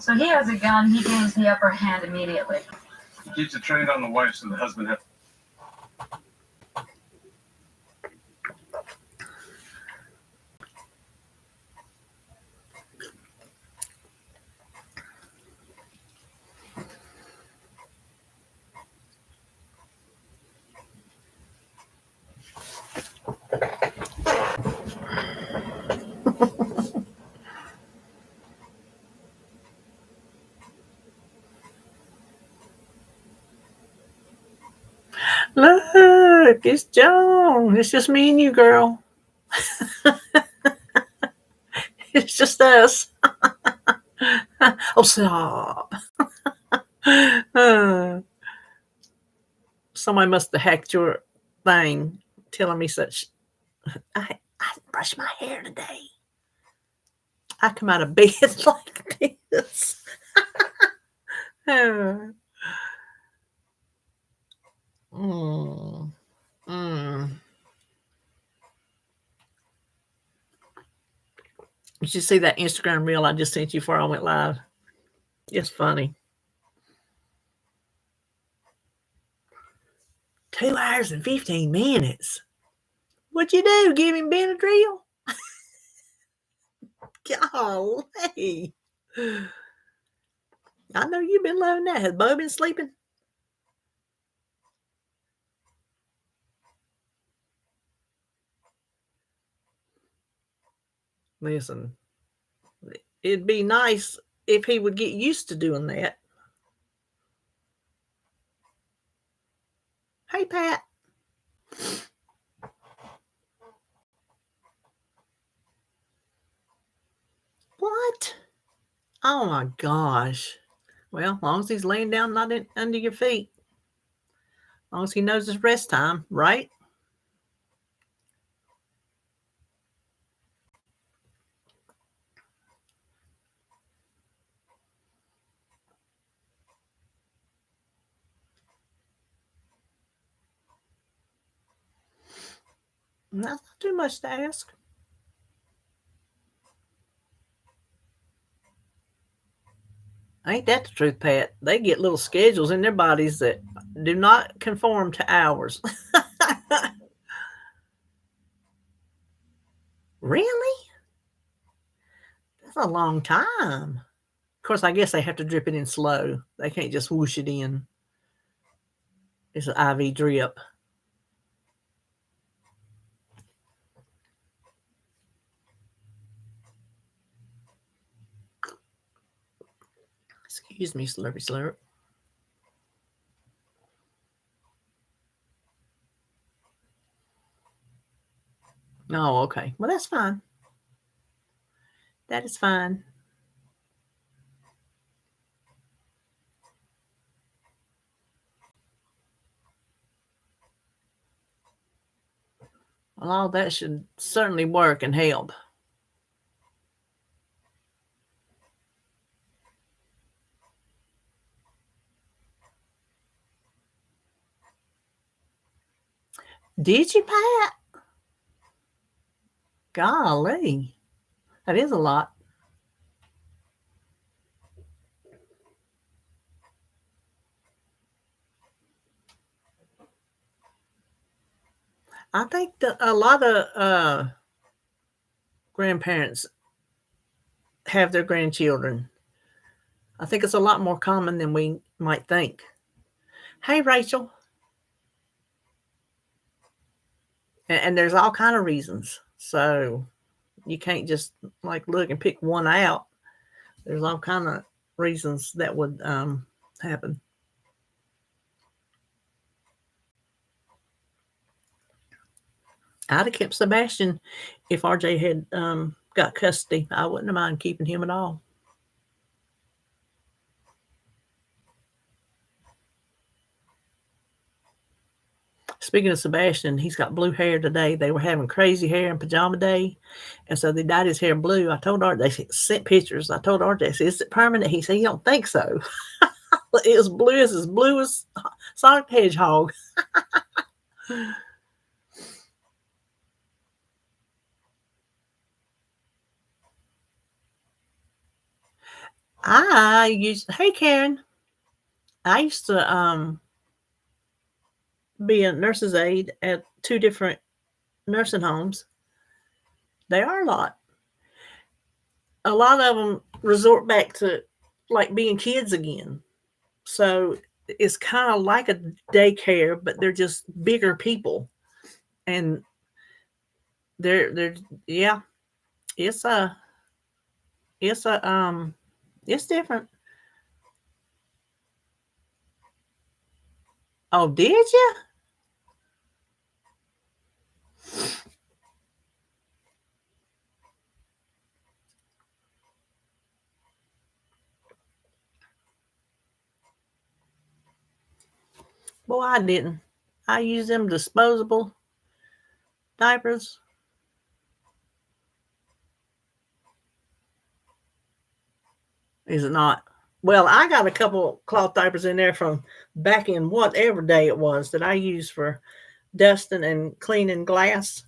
So he has a gun, he gains the upper hand immediately. He keeps it trained on the wife so the husband has... Look, it's Joan. It's just me and you, girl. It's just us. Oh, stop. Somebody must have hacked your thing telling me such. I brushed my hair today. I come out of bed like this. Did you see that Instagram reel I just sent you before I went live? It's funny. 2 hours and 15 minutes. What'd you do? Give him Benadryl? Golly. I know you've been loving that. Has Bo been sleeping? Listen, it'd be nice if he would get used to doing that. Hey, Pat. What? Oh, my gosh. Well, as long as he's laying down, not under your feet. As long as he knows his rest time, right? That's not too much to ask. Ain't that the truth, Pat? They get little schedules in their bodies that do not conform to ours. Really? That's a long time. Of course, I guess they have to drip it in slow. They can't just whoosh it in. It's an IV drip. Excuse me, slurpy slurp. Oh, okay. Well, that's fine. That is fine. Well, all that should certainly work and help. Did you, Pat? Golly. That is a lot. I think that a lot of grandparents have their grandchildren. I think it's a lot more common than we might think. Hey, Rachel. And there's all kind of reasons. So you can't just like look and pick one out. There's all kind of reasons that would happen. I'd have kept Sebastian if RJ had got custody. I wouldn't have mind keeping him at all. Speaking of Sebastian, he's got blue hair today. They were having crazy hair and pajama day, and so they dyed his hair blue. I told RJ, they sent pictures. I told RJ, I said, is it permanent? He said, you don't think so. It was blue as Sonic the Hedgehog. Hey Karen, I used to be a nurse's aide at two different nursing homes. They are a lot. A lot of them resort back to like being kids again. So it's kind of like a daycare, but they're just bigger people, and they're yeah, it's a it's a it's different. Oh, did you? Boy, I didn't. I use them disposable diapers. Is it not? Well, I got a couple cloth diapers in there from back in whatever day it was that I use for dusting and cleaning glass.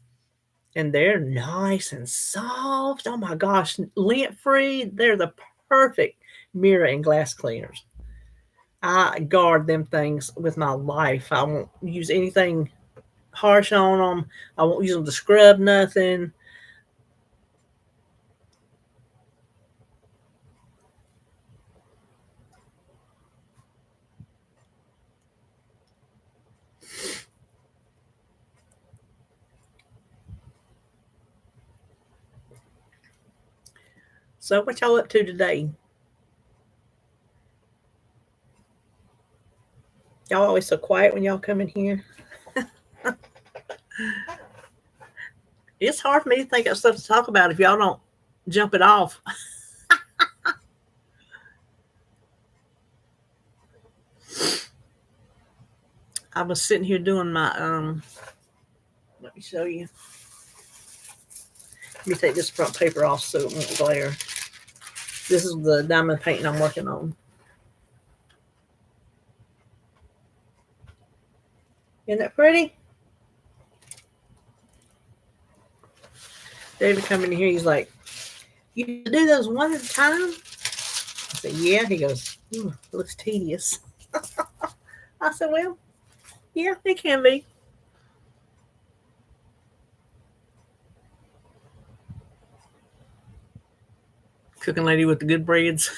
And they're nice and soft. Oh my gosh, lint free. They're the perfect mirror and glass cleaners. I guard them things with my life. I won't use anything harsh on them. I won't use them to scrub nothing. So, what y'all up to today? Y'all always so quiet when y'all come in here. It's hard for me to think of stuff to talk about if y'all don't jump it off. I was sitting here doing my let me show you. Let me take this front paper off so it won't glare. This is the diamond painting I'm working on. Isn't that pretty? David coming in here, he's like, "You do those one at a time?" I said, "Yeah." He goes, "It looks tedious." I said, "Well, yeah, it can be." Cooking lady with the good breads.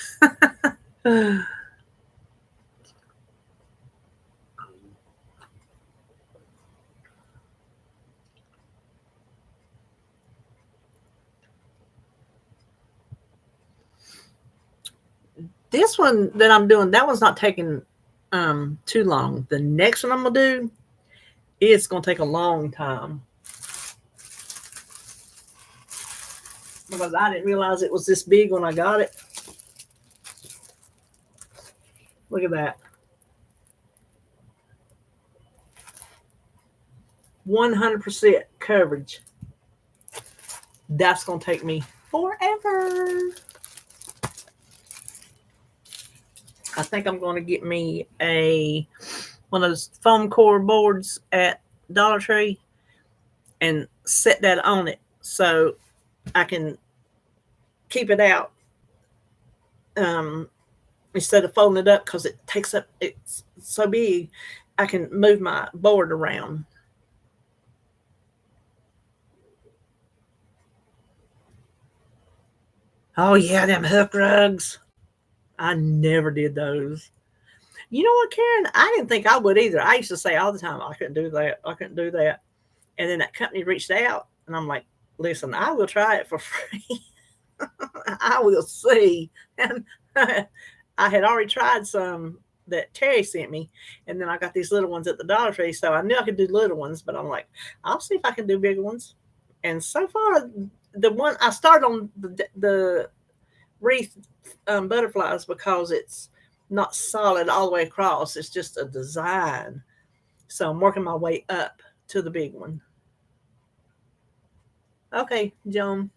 This one that I'm doing, that one's not taking too long. The next one I'm gonna do, it's gonna take a long time because I didn't realize it was this big when I got it. Look at that. 100% coverage. That's gonna take me forever. I think I'm going to get me one of those foam core boards at Dollar Tree and set that on it so I can keep it out instead of folding it up because it takes up, it's so big. I can move my board around. Oh yeah, them hook rugs. I never did those. You know what, Karen? I didn't think I would either. I used to say all the time, I couldn't do that. I couldn't do that. And then that company reached out, and I'm like, listen, I will try it for free. I will see. And I had already tried some that Terry sent me, and then I got these little ones at the Dollar Tree. So I knew I could do little ones, but I'm like, I'll see if I can do bigger ones. And so far, the one I started on the wreath butterflies because it's not solid all the way across. It's just a design. So I'm working my way up to the big one. Okay, Joan.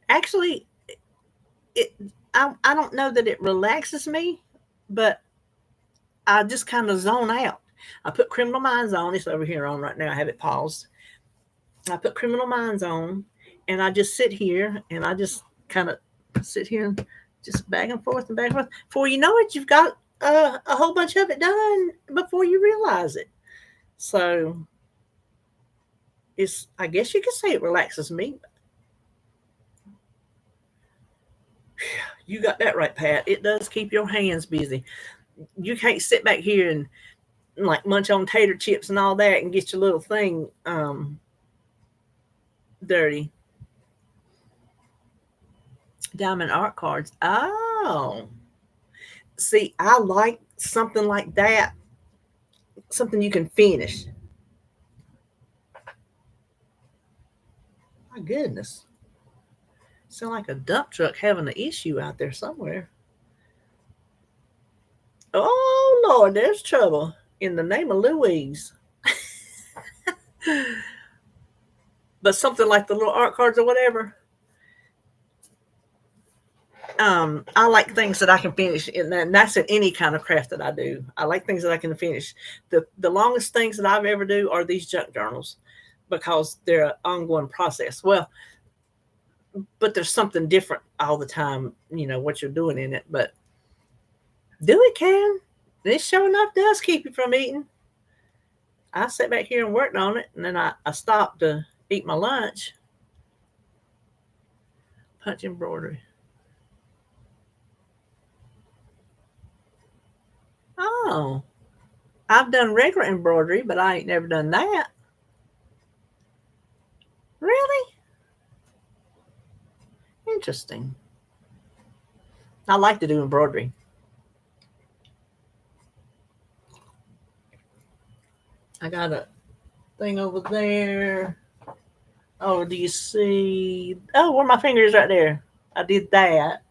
Actually, it I don't know that it relaxes me, but I just kind of zone out. I put Criminal Minds on. It's over here on right now. I have it paused. I put Criminal Minds on, and I just sit here, and I just kind of sit here and just back and forth and back and forth. Before you know it, you've got a whole bunch of it done before you realize it. So I guess you could say it relaxes me. You got that right, Pat. It does keep your hands busy. You can't sit back here and like munch on tater chips and all that and get your little thing dirty. Diamond art cards. Oh, see, I like something like that. Something you can finish. My goodness. Sound like a dump truck having an issue out there somewhere. Oh, Lord, there's trouble. In the name of Louise. But something like the little art cards or whatever. I like things that I can finish, and that's in any kind of craft that I do. I like things that I can finish. The longest things that I've ever do are these junk journals because they're an ongoing process. Well, but there's something different all the time, what you're doing in it. But do it, Karen. This sure enough does keep you from eating. I sat back here and worked on it, and then I stopped to eat my lunch. Punch embroidery. Oh, I've done regular embroidery, but I ain't never done that. Really? Interesting. I like to do embroidery. I got a thing over there. Oh, do you see? Oh, where my finger is right there. I did that.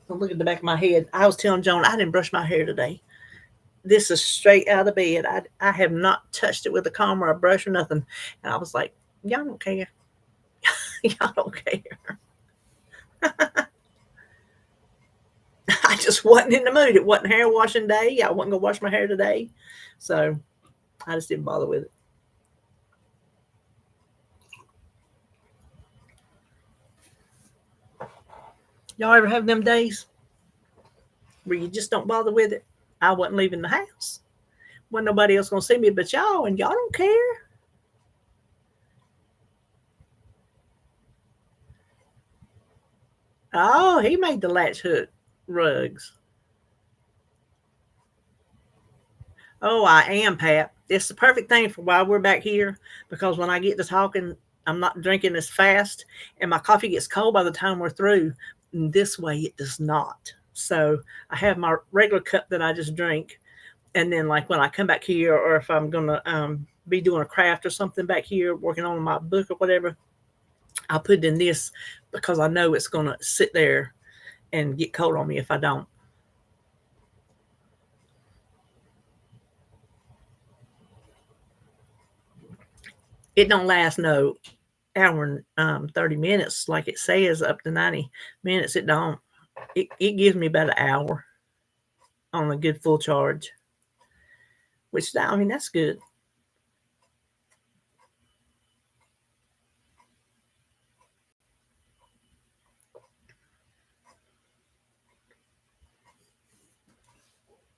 Look at the back of my head. I was telling Joan I didn't brush my hair today. This is straight out of bed. I have not touched it with a comb or a brush or nothing. And I was like, y'all don't care. Y'all don't care. I just wasn't in the mood. It wasn't hair washing day. I wasn't going to wash my hair today. So I just didn't bother with it. Y'all ever have them days where you just don't bother with it? I wasn't leaving the house. Wasn't nobody else going to see me but y'all, and y'all don't care. Oh, he made the latch hook rugs. Oh, I am, Pat. It's the perfect thing for while we're back here because when I get to talking, I'm not drinking as fast and my coffee gets cold by the time we're through. And this way it does not. So I have my regular cup that I just drink. And then like when I come back here or if I'm going to be doing a craft or something back here, working on my book or whatever, I'll put it in this because I know it's going to sit there and get cold on me if I don't. It don't last no hour and 30 minutes like it says up to 90 minutes. It don't. It gives me about an hour on a good full charge, which I mean that's good.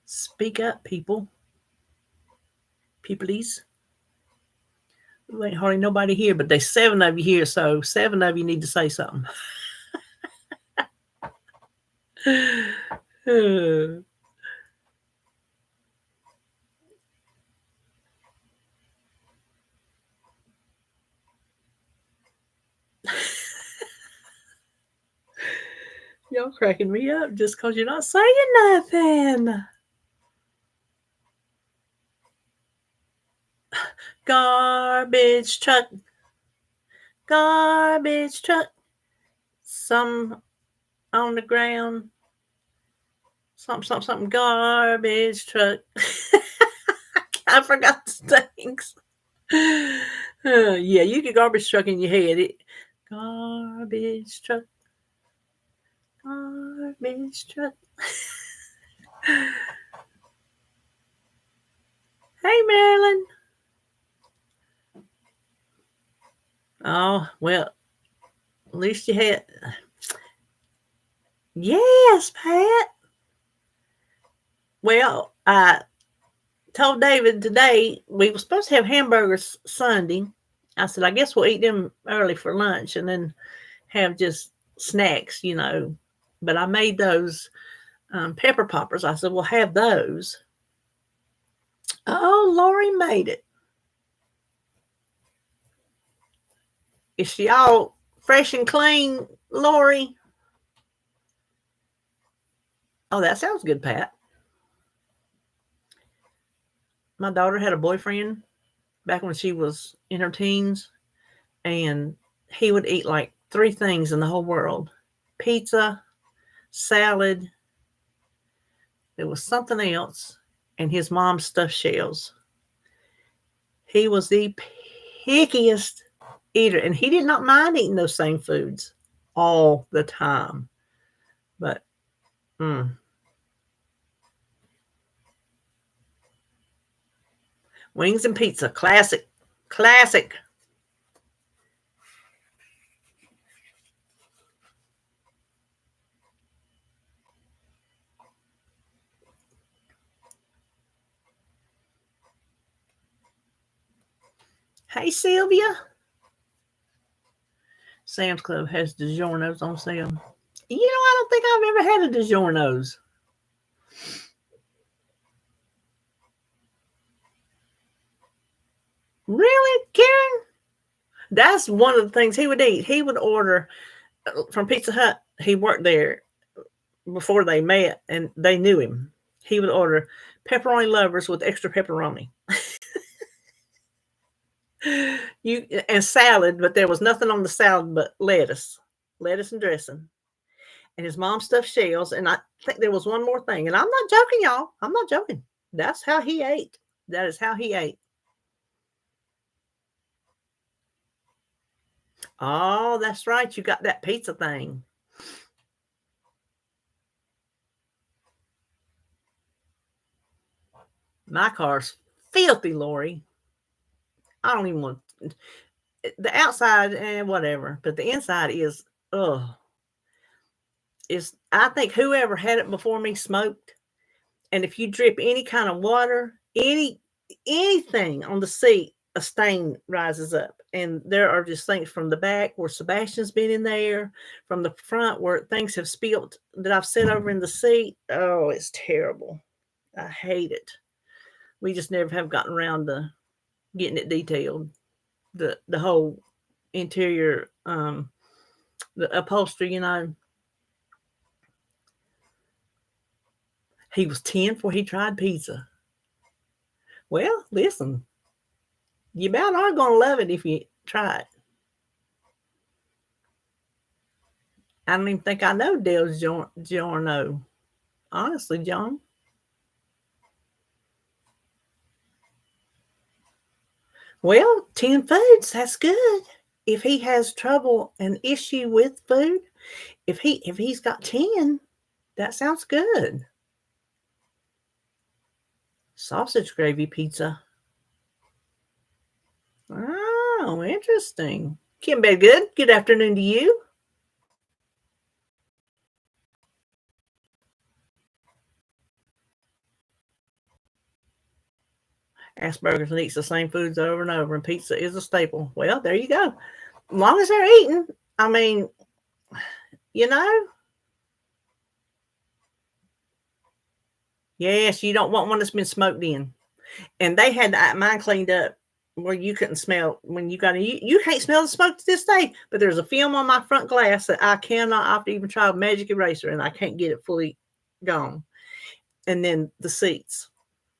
Speak up, people. People's. There ain't hardly nobody here, but there's 7 of you here, so 7 of you need to say something. Y'all cracking me up just because you're not saying nothing. Garbage truck. Garbage truck. Some on the ground. Something. Garbage truck. I forgot the things. Yeah, you get garbage truck in your head. Garbage truck. Garbage truck. Hey, Marilyn. Oh, well, at least you had. Yes, Pat. Well, I told David today we were supposed to have hamburgers Sunday. I said, I guess we'll eat them early for lunch and then have just snacks, But I made those pepper poppers. I said, we'll have those. Oh, Lori made it. Is she all fresh and clean, Lori? Oh, that sounds good, Pat. My daughter had a boyfriend back when she was in her teens, and he would eat like 3 things in the whole world: pizza, salad, there was something else, and his mom's stuffed shells. He was the pickiest eater, and he did not mind eating those same foods all the time. But wings and pizza, classic. Hey, Sylvia. Sam's Club has DiGiorno's on sale. I don't think I've ever had a DiGiorno's. Really, Karen? That's one of the things he would eat. He would order from Pizza Hut. He worked there before they met, and they knew him. He would order pepperoni lovers with extra pepperoni. And salad, but there was nothing on the salad but lettuce and dressing. And his mom stuffed shells, and I think there was one more thing. And I'm not joking, y'all. I'm not joking. That's how he ate. That is how he ate. Oh, that's right. You got that pizza thing. My car's filthy, Lori. I don't even want the outside and whatever, but the inside is I think whoever had it before me smoked. And if you drip any kind of water, anything on the seat, a stain rises up. And there are just things from the back where Sebastian's been in there, from the front where things have spilled that I've set over in the seat. Oh, it's terrible. I hate it. We just never have gotten around to getting it detailed. The whole interior, the upholstery, He was 10 before he tried pizza. Well, listen, you about are going to love it if you try it. I don't even think I know Del Giorno. Honestly, John. Well, 10 foods, that's good. If he has trouble, an issue with food, if he's got 10, that sounds good. Sausage gravy pizza. Oh, interesting. Kimber, good. Good afternoon to you. Asperger's and eats the same foods over and over, and pizza is a staple. Well, there you go. As long as they're eating, I mean, Yes, you don't want one that's been smoked in. And they had mine cleaned up where you couldn't smell when you got it. You can't smell the smoke to this day, but there's a film on my front glass that I cannot, I've even tried magic eraser and I can't get it fully gone. And then the seats.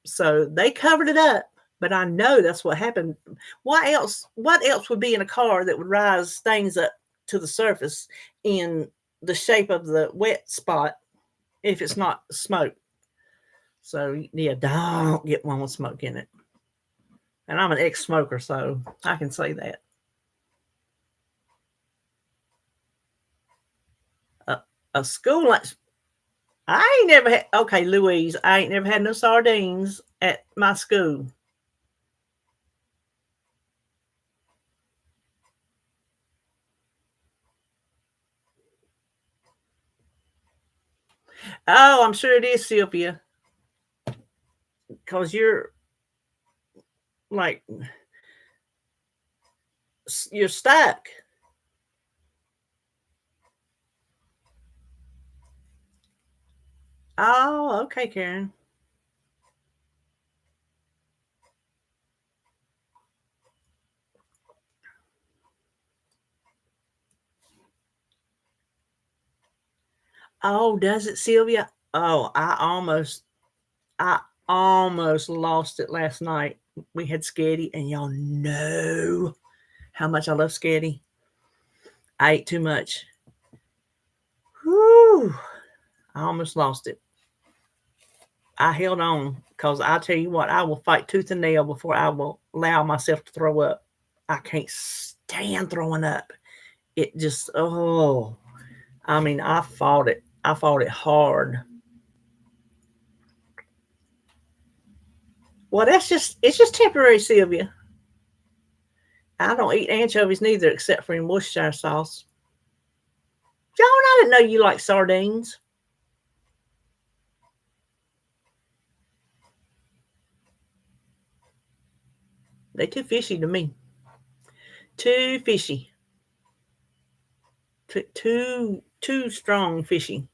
So they covered it up, but I know that's what happened. What else would be in a car that would rise stains up to the surface in the shape of the wet spot if it's not smoke? So yeah, don't get one with smoke in it. And I'm an ex-smoker, so I can say that. A school lunch. I ain't never had. Okay, Louise, I ain't never had no sardines at my school. Oh, I'm sure it is, Sylvia. Because you're like, you're stuck. Oh, okay, Karen. Oh, does it, Sylvia? Oh, I almost lost it last night. We had sketty, and y'all know how much I love sketty. I ate too much. Whew. I almost lost it. I held on because I tell you what, I will fight tooth and nail before I will allow myself to throw up. I can't stand throwing up. It just, oh, I mean, I fought it. I fought it hard. Well, it's just temporary, Sylvia. I don't eat anchovies neither, except for in Worcestershire sauce. Joan, I didn't know you like sardines. They too fishy to me. Too fishy. Too strong fishy.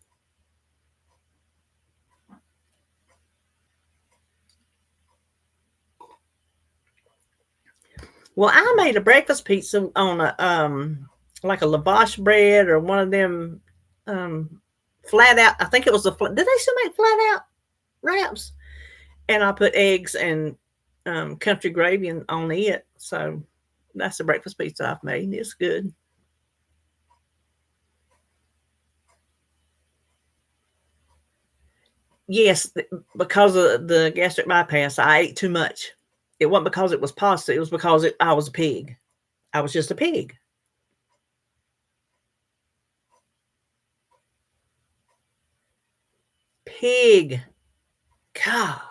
Well, I made a breakfast pizza on a like a lavash bread or one of them um flat out. I think it was did they still make flat out wraps? And I put eggs and country gravy on it. So that's the breakfast pizza I've made. It's good. Yes, because of the gastric bypass, I ate too much. It wasn't because it was pasta. It was because I was a pig. I was just a pig. Pig. God.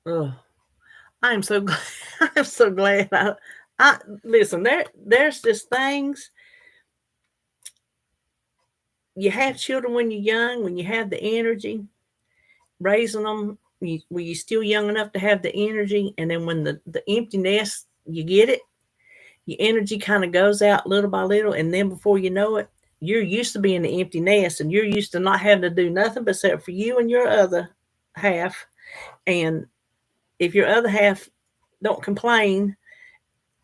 Ugh. I'm so glad. I'm so glad. I listen. There's just things. You have children when you're young, when you have the energy, raising them. When you're still young enough to have the energy, and then when the empty nest, you get it. Your energy kind of goes out little by little, and then before you know it, you're used to being the empty nest, and you're used to not having to do nothing but except for you and your other half. And if your other half don't complain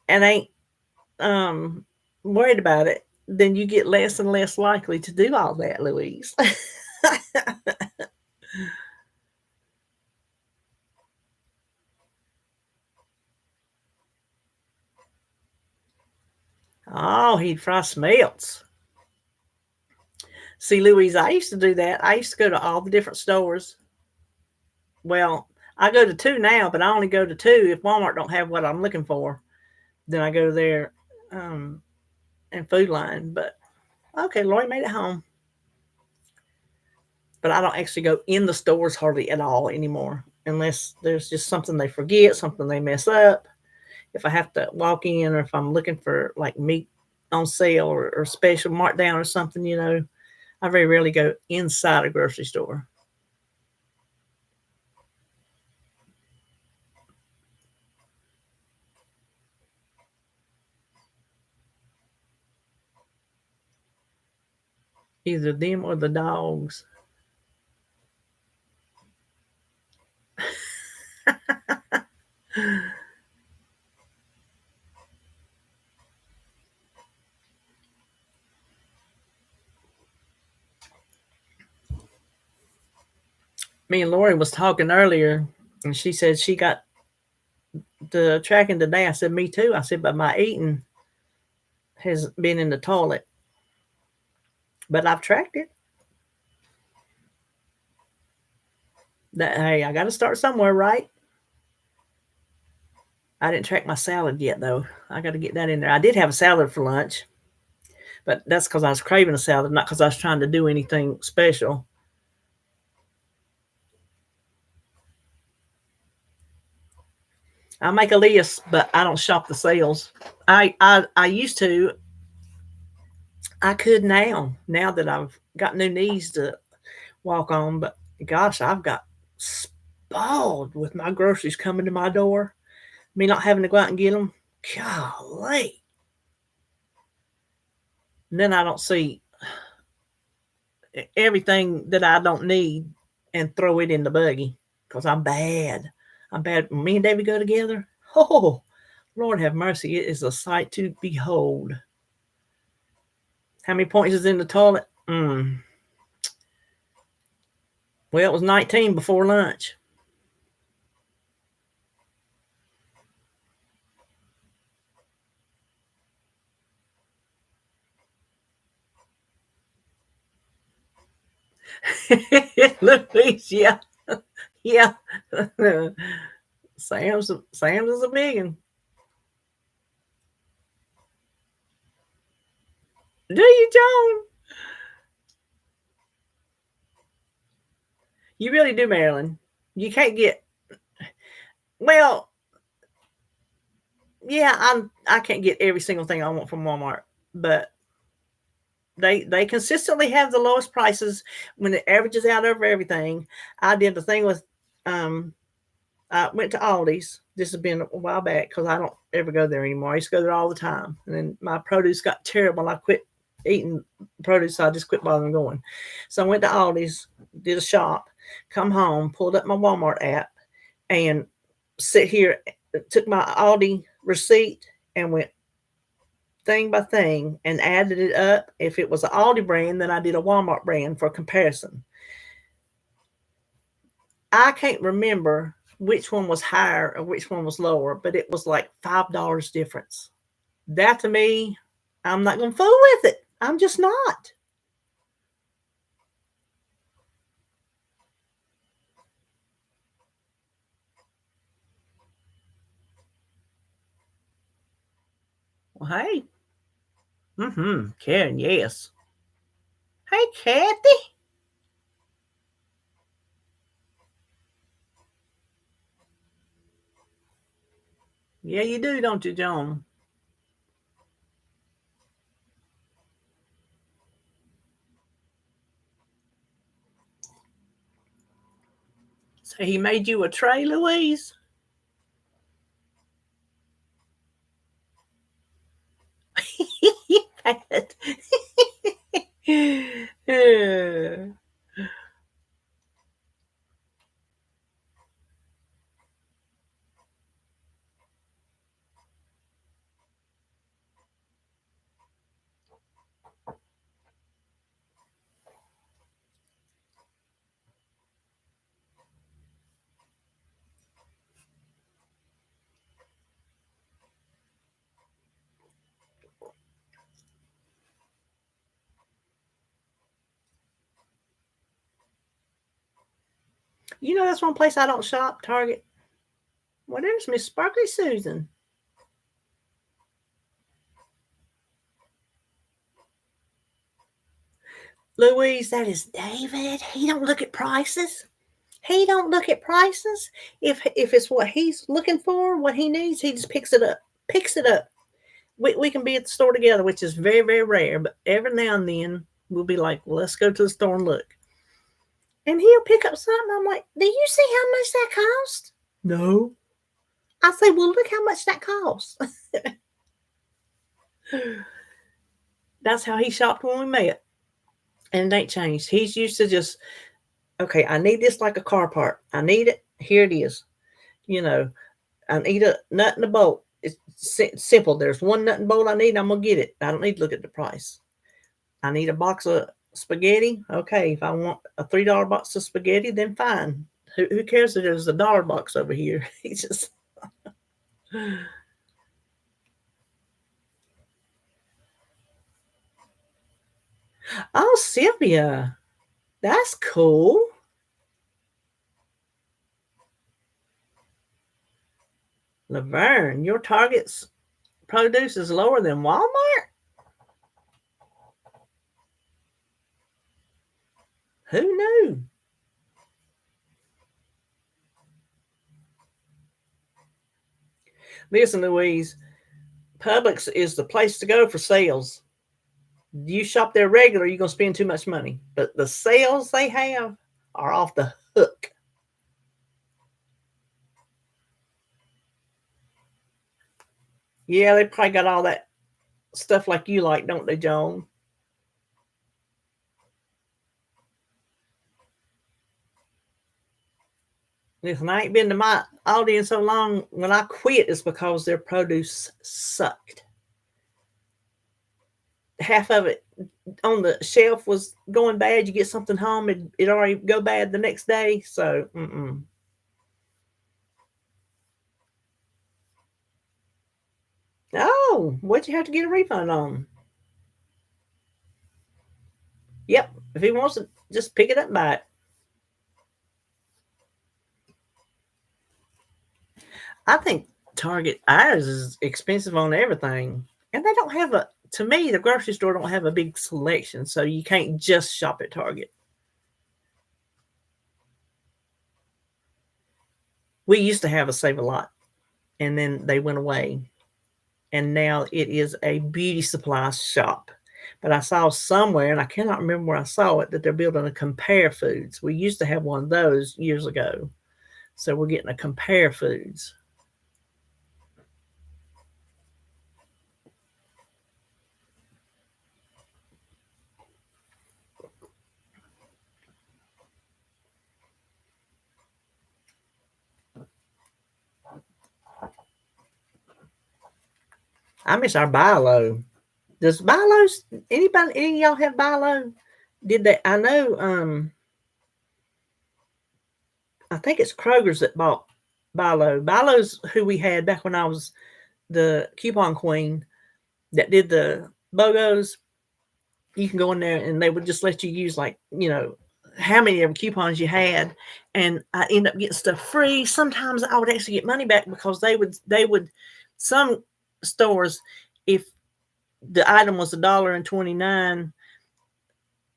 and ain't um, worried about it, then you get less and less likely to do all that, Louise. Oh, he'd fry smelts. See, Louise, I used to do that. I used to go to all the different stores. Well, I go to two now, but I only go to two if Walmart don't have what I'm looking for. Then I go there um, and Food Line. But okay, Lori made it home. But I don't actually go in the stores hardly at all anymore, unless there's just something they forget, something they mess up. If I have to walk in, or if I'm looking for like meat on sale or special markdown or something, I very rarely go inside a grocery store. Either them or the dogs. Me and Lori was talking earlier, and she said she got the tracking today. I said, me too. I said, but my eating has been in the toilet. But I've tracked it. That hey, I got to start somewhere, right? I didn't track my salad yet, though. I got to get that in there. I did have a salad for lunch, but that's because I was craving a salad, not because I was trying to do anything special. I make a list, but I don't shop the sales. I used to. I could now that I've got new knees to walk on, but gosh, I've got spoiled with my groceries coming to my door. Me not having to go out and get them. Golly. And then I don't see everything that I don't need and throw it in the buggy because I'm bad. I'm bad. Me and David go together. Oh, Lord have mercy. It is a sight to behold. How many points is in the toilet? Well, it was 19 before lunch. Louise, yeah. Yeah. Sam's is a big one. Do you, Joan? You really do, Marilyn. You can't get well. Yeah, I can't get every single thing I want from Walmart, but they consistently have the lowest prices when it averages out over everything. I did the thing with I went to Aldi's. This has been a while back because I don't ever go there anymore. I used to go there all the time, and then my produce got terrible. I quit eating produce, so I just quit bothering going. So I went to Aldi's, did a shop, come home, pulled up my Walmart app, and sit here, took my Aldi receipt and went thing by thing and added it up. If it was an Aldi brand, then I did a Walmart brand for comparison. I can't remember which one was higher or which one was lower, but it was like $5 difference. That to me, I'm not going to fool with it. I'm just not. Well, hey. Karen, yes. Hey, Kathy. Yeah, you do, don't you, Joan? So he made you a tray, Louise? You know, that's one place I don't shop, Target. Well, there's Miss Sparkly Susan. Louise, that is David. He don't look at prices. He don't look at prices. If it's what he's looking for, what he needs, he just picks it up. Picks it up. We can be at the store together, which is very, very rare, but every now and then we'll be like, well, let's go to the store and look. And he'll pick up something. I'm like, do you see how much that cost? No. I say, well, look how much that costs. That's how he shopped when we met. And it ain't changed. He's used to just, okay, I need this like a car part. I need it. Here it is. You know, I need a nut and a bolt. It's simple. There's one nut and bolt I need. I'm going to get it. I don't need to look at the price. I need a box of spaghetti. Okay, if I want a $3 box of spaghetti, then fine. Who cares if there's a dollar box over here? He just. Oh, Sylvia, that's cool. Laverne, your Target's produce is lower than Walmart? Who knew? Listen, Louise, Publix is the place to go for sales. You shop there regular, you're going to spend too much money. But the sales they have are off the hook. Yeah, they probably got all that stuff like you like, don't they, Joan? Listen, I ain't been to my Aldi in so long. When I quit, it's because their produce sucked. Half of it on the shelf was going bad. You get something home, it already go bad the next day. So, Oh, what'd you have to get a refund on? Yep. If he wants to just pick it up and buy it. I think Target, ours is expensive on everything. And they don't have to me, the grocery store don't have a big selection. So you can't just shop at Target. We used to have a Save a Lot, and then they went away. And now it is a beauty supply shop. But I saw somewhere, and I cannot remember where I saw it, that they're building a Compare Foods. We used to have one of those years ago. So we're getting a Compare Foods. I miss our buy low. Does buy lows, any of y'all have buy low? Did they? I know. I think it's Kroger's that bought buy low. Buy low's who we had back when I was the coupon queen that did the BOGOs. You can go in there and they would just let you use how many of coupons you had, and I end up getting stuff free. Sometimes I would actually get money back because they would some stores, if the item was $1.29.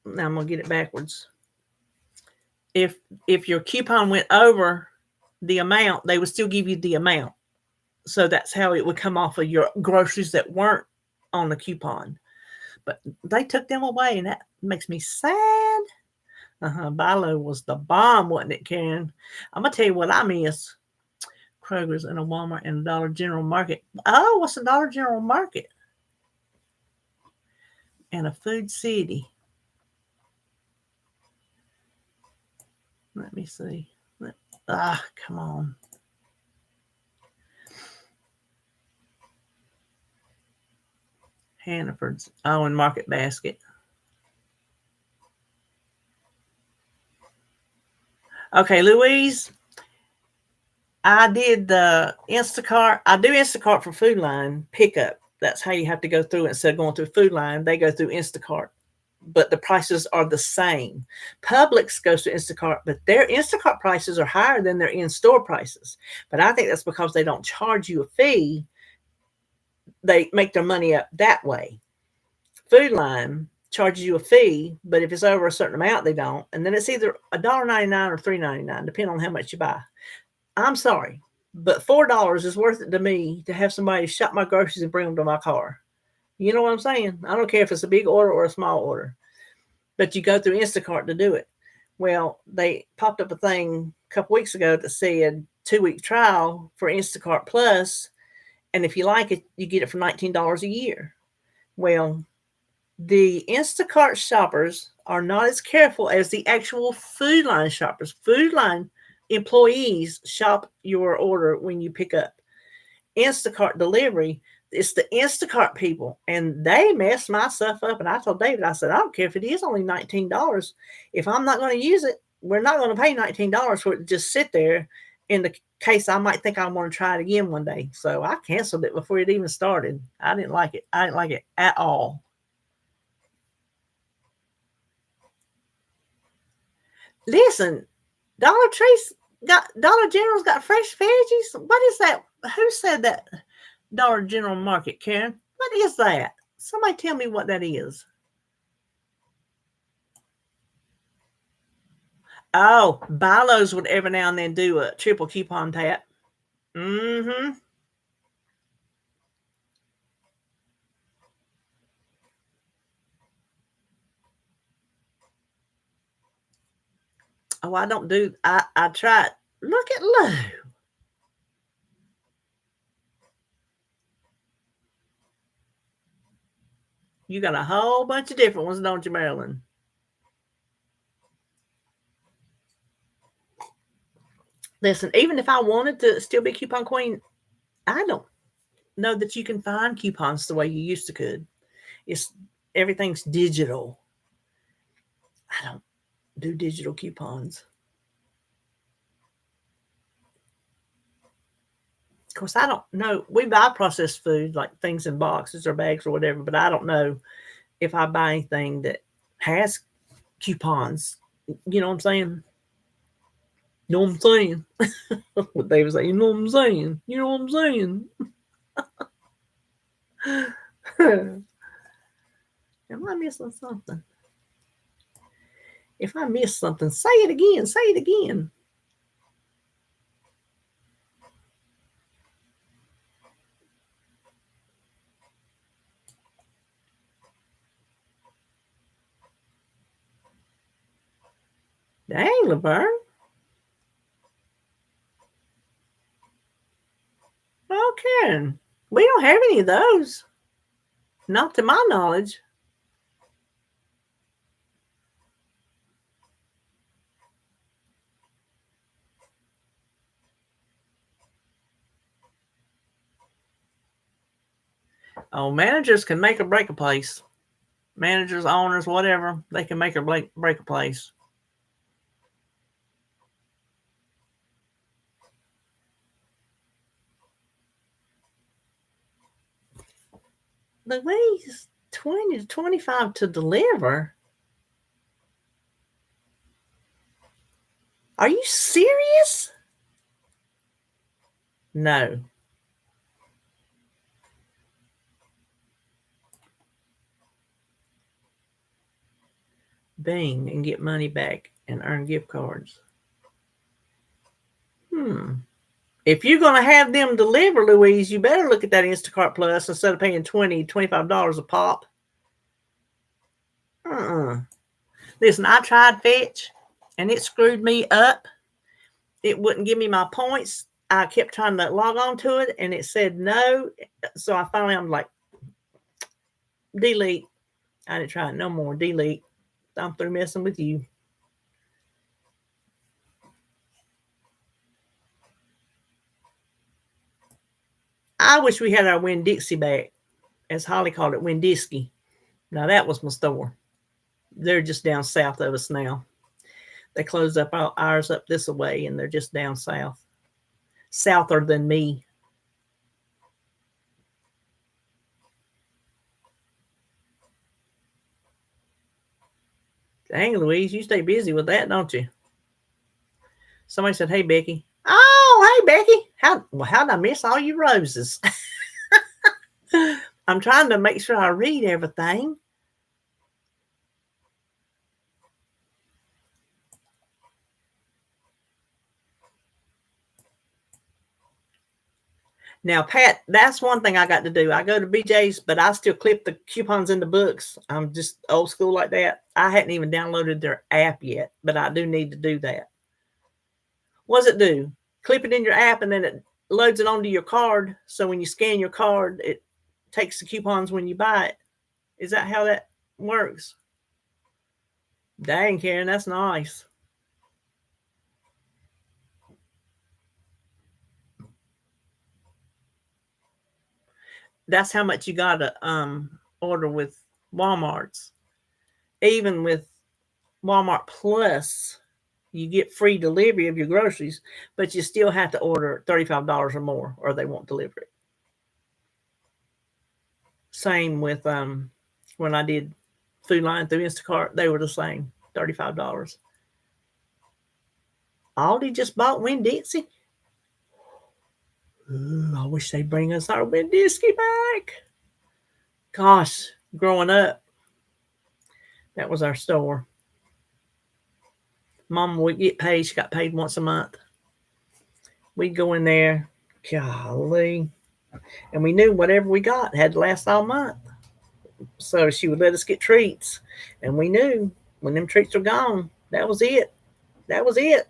Now I'm gonna get it backwards. If your coupon went over the amount, they would still give you the amount. So that's how it would come off of your groceries that weren't on the coupon. But they took them away, and that makes me sad. Buy low was the bomb, wasn't it, Karen? I'm gonna tell you what I miss: Kroger's and a Walmart and a Dollar General Market. Oh, what's a Dollar General Market? And a Food City. Let me see. Come on. Hannaford's. Oh, and Market Basket. Okay, Louise. I did the Instacart. I do Instacart for Food Line pickup. That's how you have to go through it. Instead of going through Food Line, they go through Instacart. But the prices are the same. Publix goes to Instacart, but their Instacart prices are higher than their in-store prices. But I think that's because they don't charge you a fee. They make their money up that way. Food Line charges you a fee, but if it's over a certain amount, they don't. And then it's either $1.99 or $3.99, depending on how much you buy. I'm sorry, but $4 is worth it to me to have somebody shop my groceries and bring them to my car. You know what I'm saying? I don't care if it's a big order or a small order, but you go through Instacart to do it. Well, they popped up a thing a couple weeks ago that said 2-week trial for Instacart Plus, and if you like it, you get it for $19 a year. Well, the Instacart shoppers are not as careful as the actual Food Line shoppers. Food Line employees shop your order when you pick up. Instacart delivery, it's the Instacart people, and they mess my stuff up. And I told David, I said, I don't care if it is only $19. If I'm not going to use it, we're not going to pay $19 for it to just sit there in the case I might think I want to try it again one day. So I canceled it before it even started. I didn't like it. I didn't like it at all. Listen, Dollar General's got fresh veggies. What is that? Who said that? Dollar General Market, Karen. What is that? Somebody tell me what that is. Oh, Bilo's would every now and then do a triple coupon tap. Mm-hmm. Oh, I don't do. I tried. Look at Lou. You got a whole bunch of different ones, don't you, Marilyn? Listen, even if I wanted to still be coupon queen, I don't know that you can find coupons the way you used to could. It's everything's digital. I don't do digital coupons. Of course, I don't know. We buy processed food, like things in boxes or bags or whatever, but I don't know if I buy anything that has coupons. You know what I'm saying? You know what I'm saying? What they was saying, you know what I'm saying? You know what I'm saying? Am I missing something? If I miss something, say it again. Say it again. Dang, Laverne. Okay. We don't have any of those. Not to my knowledge. Oh, managers can make or break a place. Managers, owners, whatever, they can make or break a place. Louise, 20 to 25 to deliver? Are you serious? No. Bing and get money back and earn gift cards. If you're going to have them deliver, Louise, you better look at that Instacart Plus instead of paying $20, $25 a pop. Listen, I tried Fetch, and it screwed me up. It wouldn't give me my points. I kept trying to log on to it, and it said no. So I'm like, delete. I didn't try it no more. Delete. I'm through messing with you. I wish we had our Winn-Dixie back, as Holly called it, Winn-Dixie. Now, that was my store. They're just down south of us now. They closed up ours up this way, and they're just down south. Souther than me. Dang, Louise, you stay busy with that, don't you? Somebody said, hey, Becky. Oh, hey, Becky. How did I miss all your roses? I'm trying to make sure I read everything. Now, Pat, that's one thing I got to do. I go to BJ's, but I still clip the coupons in the books. I'm just old school like that. I hadn't even downloaded their app yet, but I do need to do that. What does it do? Clip it in your app, and then it loads it onto your card. So when you scan your card, it takes the coupons when you buy it. Is that how that works? Dang, Karen, that's nice. That's how much you got to order with Walmart's. Even with Walmart Plus, you get free delivery of your groceries, but you still have to order $35 or more, or they won't deliver it. Same with when I did Food Line through Instacart, they were the same, $35. Aldi just bought Winn-Dixie. Ooh, I wish they'd bring us our Winn-Dixie back. Gosh, growing up, that was our store. Mom would get paid. She got paid once a month. We'd go in there, golly, and we knew whatever we got had to last all month. So she would let us get treats, and we knew when them treats were gone, that was it. That was it.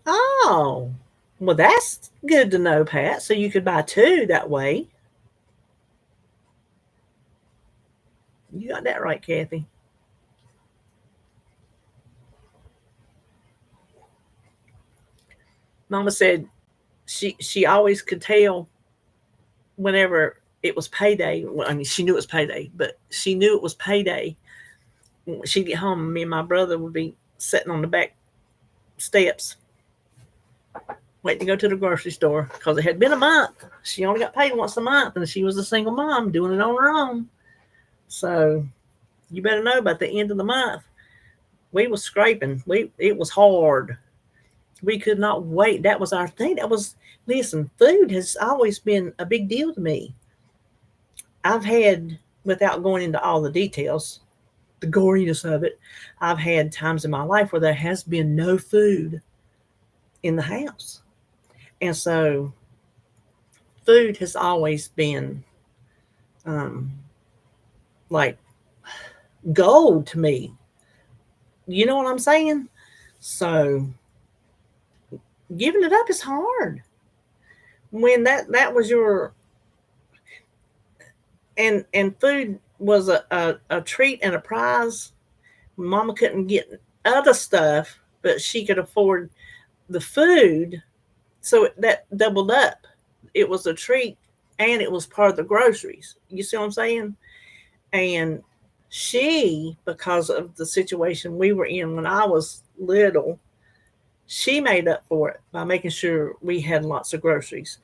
Oh, well, that's good to know, Pat. So you could buy two that way. You got that right, Kathy. Mama said she always could tell whenever it was payday. Well, I mean, she knew it was payday, but she knew it was payday. When she'd get home, me and my brother would be sitting on the back steps waiting to go to the grocery store because it had been a month. She only got paid once a month, and she was a single mom doing it on her own. So you better know by the end of the month, we was scraping. It was hard. We could not wait. That was our thing. Listen, food has always been a big deal to me. I've had, without going into all the details, the goriness of it, I've had times in my life where there has been no food in the house. And so food has always been um, like gold to me. You know what I'm saying? So giving it up is hard. When that was your and food was a treat and a prize. Mama couldn't get other stuff, but she could afford the food, so that doubled up. It was a treat and it was part of the groceries. You see what I'm saying? And she, because of the situation we were in when I was little, she made up for it by making sure we had lots of groceries,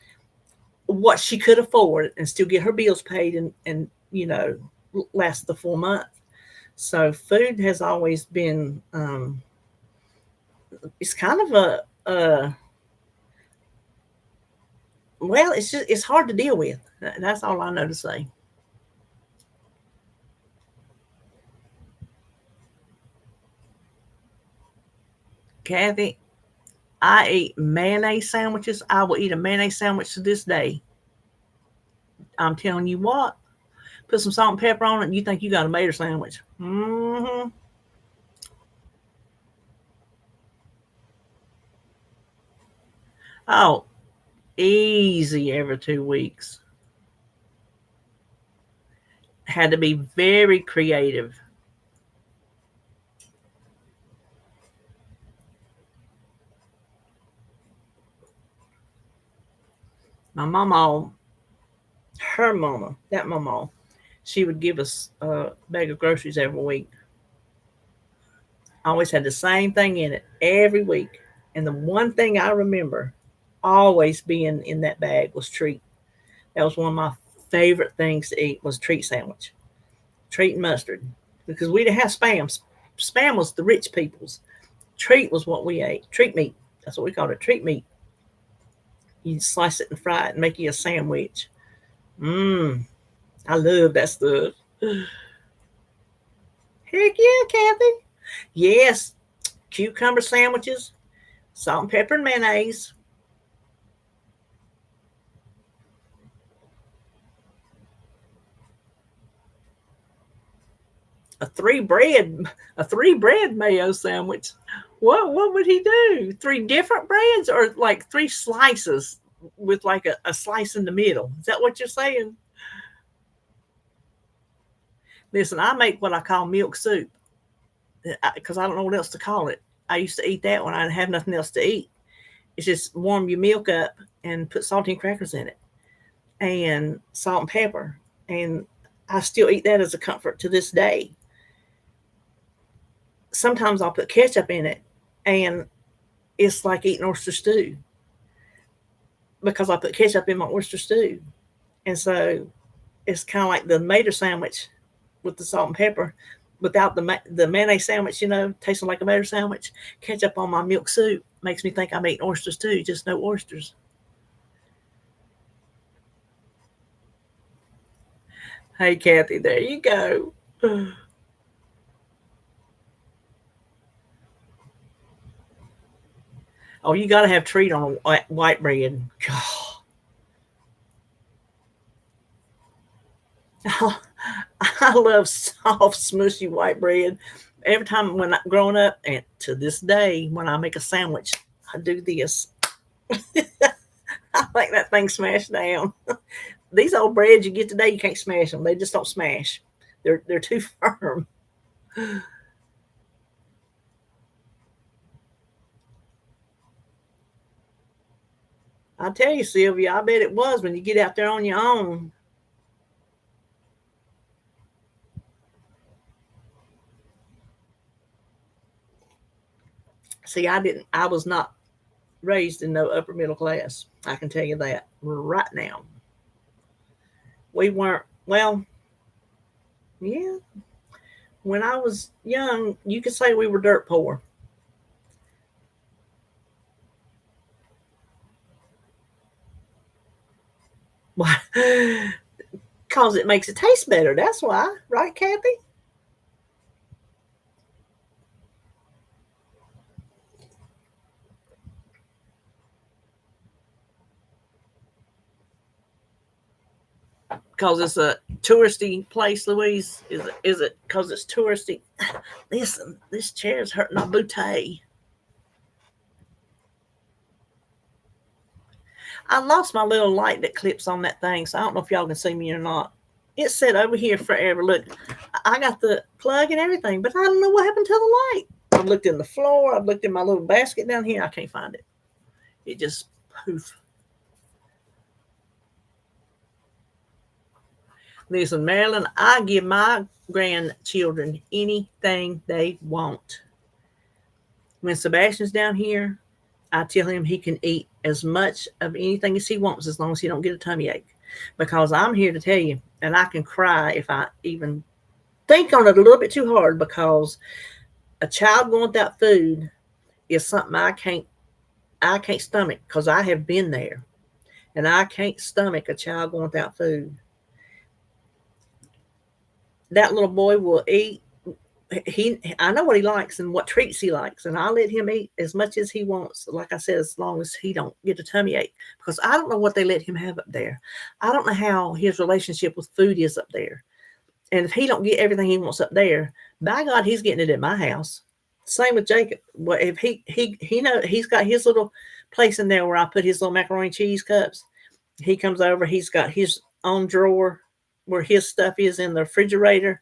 what she could afford, and still get her bills paid and last the full month. So food has always been it's kind of a well, it's hard to deal with. That's all I know to say. Kathy, I eat mayonnaise sandwiches. I will eat a mayonnaise sandwich to this day. I'm telling you what, put some salt and pepper on it, and you think you got a mater sandwich. Mm-hmm. Oh, easy every 2 weeks. Had to be very creative. My mama, her mama, that mama, she would give us a bag of groceries every week. I always had the same thing in it every week. And the one thing I remember always being in that bag was treat. That was one of my favorite things to eat was treat sandwich, treat and mustard, because we didn't have spam. Spam was the rich people's. Treat was what we ate. Treat meat. That's what we called it. Treat meat. You slice it and fry it and make you a sandwich. Mmm. I love that stuff. Heck yeah, Kathy. Yes. Cucumber sandwiches, salt and pepper and mayonnaise. A three bread mayo sandwich. What would he do? Three different breads or like three slices with like a slice in the middle? Is that what you're saying? Listen, I make what I call milk soup because I don't know what else to call it. I used to eat that when I didn't have nothing else to eat. It's just warm your milk up and put saltine crackers in it and salt and pepper. And I still eat that as a comfort to this day. Sometimes I'll put ketchup in it and it's like eating oyster stew because I put ketchup in my oyster stew. And so it's kind of like the mater sandwich with the salt and pepper without the mayonnaise sandwich, tasting like a mater sandwich. Ketchup on my milk soup makes me think I'm eating oysters too, just no oysters. Hey, Kathy, there you go. Oh, you got to have treat on a white bread. God. I love soft, smushy white bread. Every time when growing up, and to this day, when I make a sandwich, I do this. I like that thing smashed down. These old breads you get today, you can't smash them. They just don't smash. They're too firm. I tell you, Sylvia, I bet it was when you get out there on your own. See, I was not raised in no upper middle class. I can tell you that right now. We weren't, well, yeah. When I was young, you could say we were dirt poor. Because it makes it taste better. That's why, right, Kathy? Because it's a touristy place, Louise. Is it because it's touristy? Listen, this chair is hurting my bootay. I lost my little light that clips on that thing, so I don't know if y'all can see me or not. It's set over here forever. Look, I got the plug and everything, but I don't know what happened to the light. I've looked in the floor. I've looked in my little basket down here. I can't find it. It just poof. Listen, Marilyn, I give my grandchildren anything they want. When Sebastian's down here, I tell him he can eat as much of anything as he wants as long as he don't get a tummy ache. Because I'm here to tell you, and I can cry if I even think on it a little bit too hard, because a child going without food is something I can't stomach, because I have been there, and I can't stomach a child going without food. That little boy will eat. I know what he likes and what treats he likes, and I let him eat as much as he wants. Like I said, as long as he don't get a tummy ache, because I don't know what they let him have up there. I don't know how his relationship with food is up there, and if he don't get everything he wants up there, by God, he's getting it at my house. Same with Jacob. Well, if he know he's got his little place in there where I put his little macaroni and cheese cups. He comes over. He's got his own drawer where his stuff is in the refrigerator.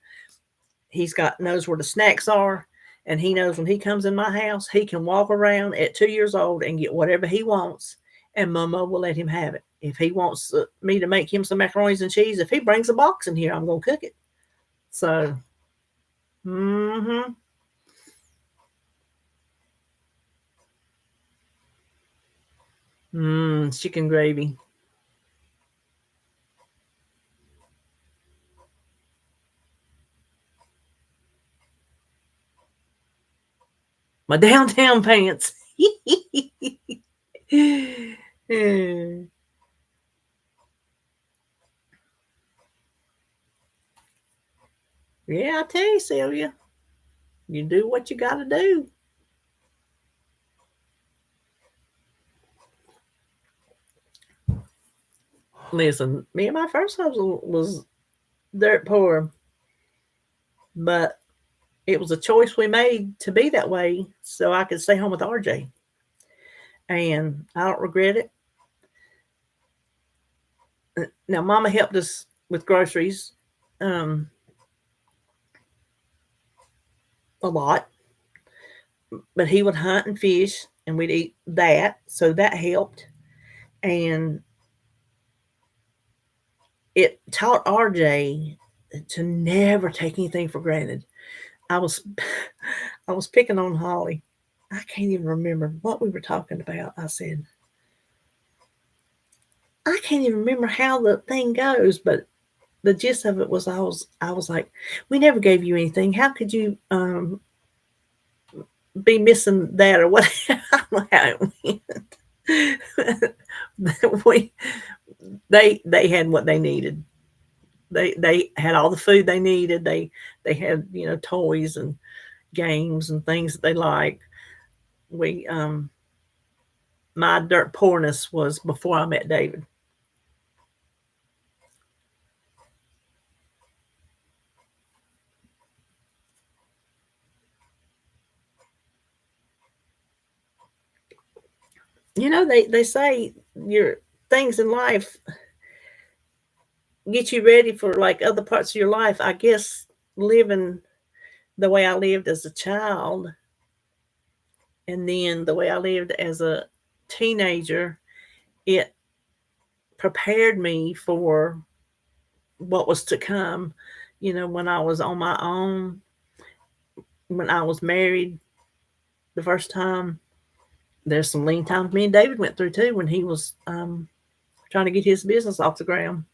He's got knows where the snacks are, and he knows when he comes in my house, he can walk around at 2 years old and get whatever he wants, and Mama will let him have it. If he wants me to make him some macaronis and cheese, if he brings a box in here, I'm gonna cook it. So, mm-hmm. Chicken gravy. My downtown pants. Yeah, I tell you, Sylvia, you do what you got to do. Listen, me and my first husband was dirt poor, but it was a choice we made to be that way so I could stay home with RJ. And I don't regret it. Now, Mama helped us with groceries um, a lot, but he would hunt and fish, and we'd eat that. So that helped. And it taught RJ to never take anything for granted. I was I was picking on Holly. I can't even remember what we were talking about. I said, I can't even remember how the thing goes, but the gist of it was I was like, we never gave you anything. How could you be missing that or what? I don't know how it went. we they had what they needed. They had all the food they needed. They had toys and games and things that they like. We My dirt poorness was before I met David. You know, they say your things in life get you ready for like other parts of your life. I guess living the way I lived as a child and then the way I lived as a teenager, it prepared me for what was to come. You know, when I was on my own, when I was married the first time, there's some lean times me and David went through too when he was trying to get his business off the ground.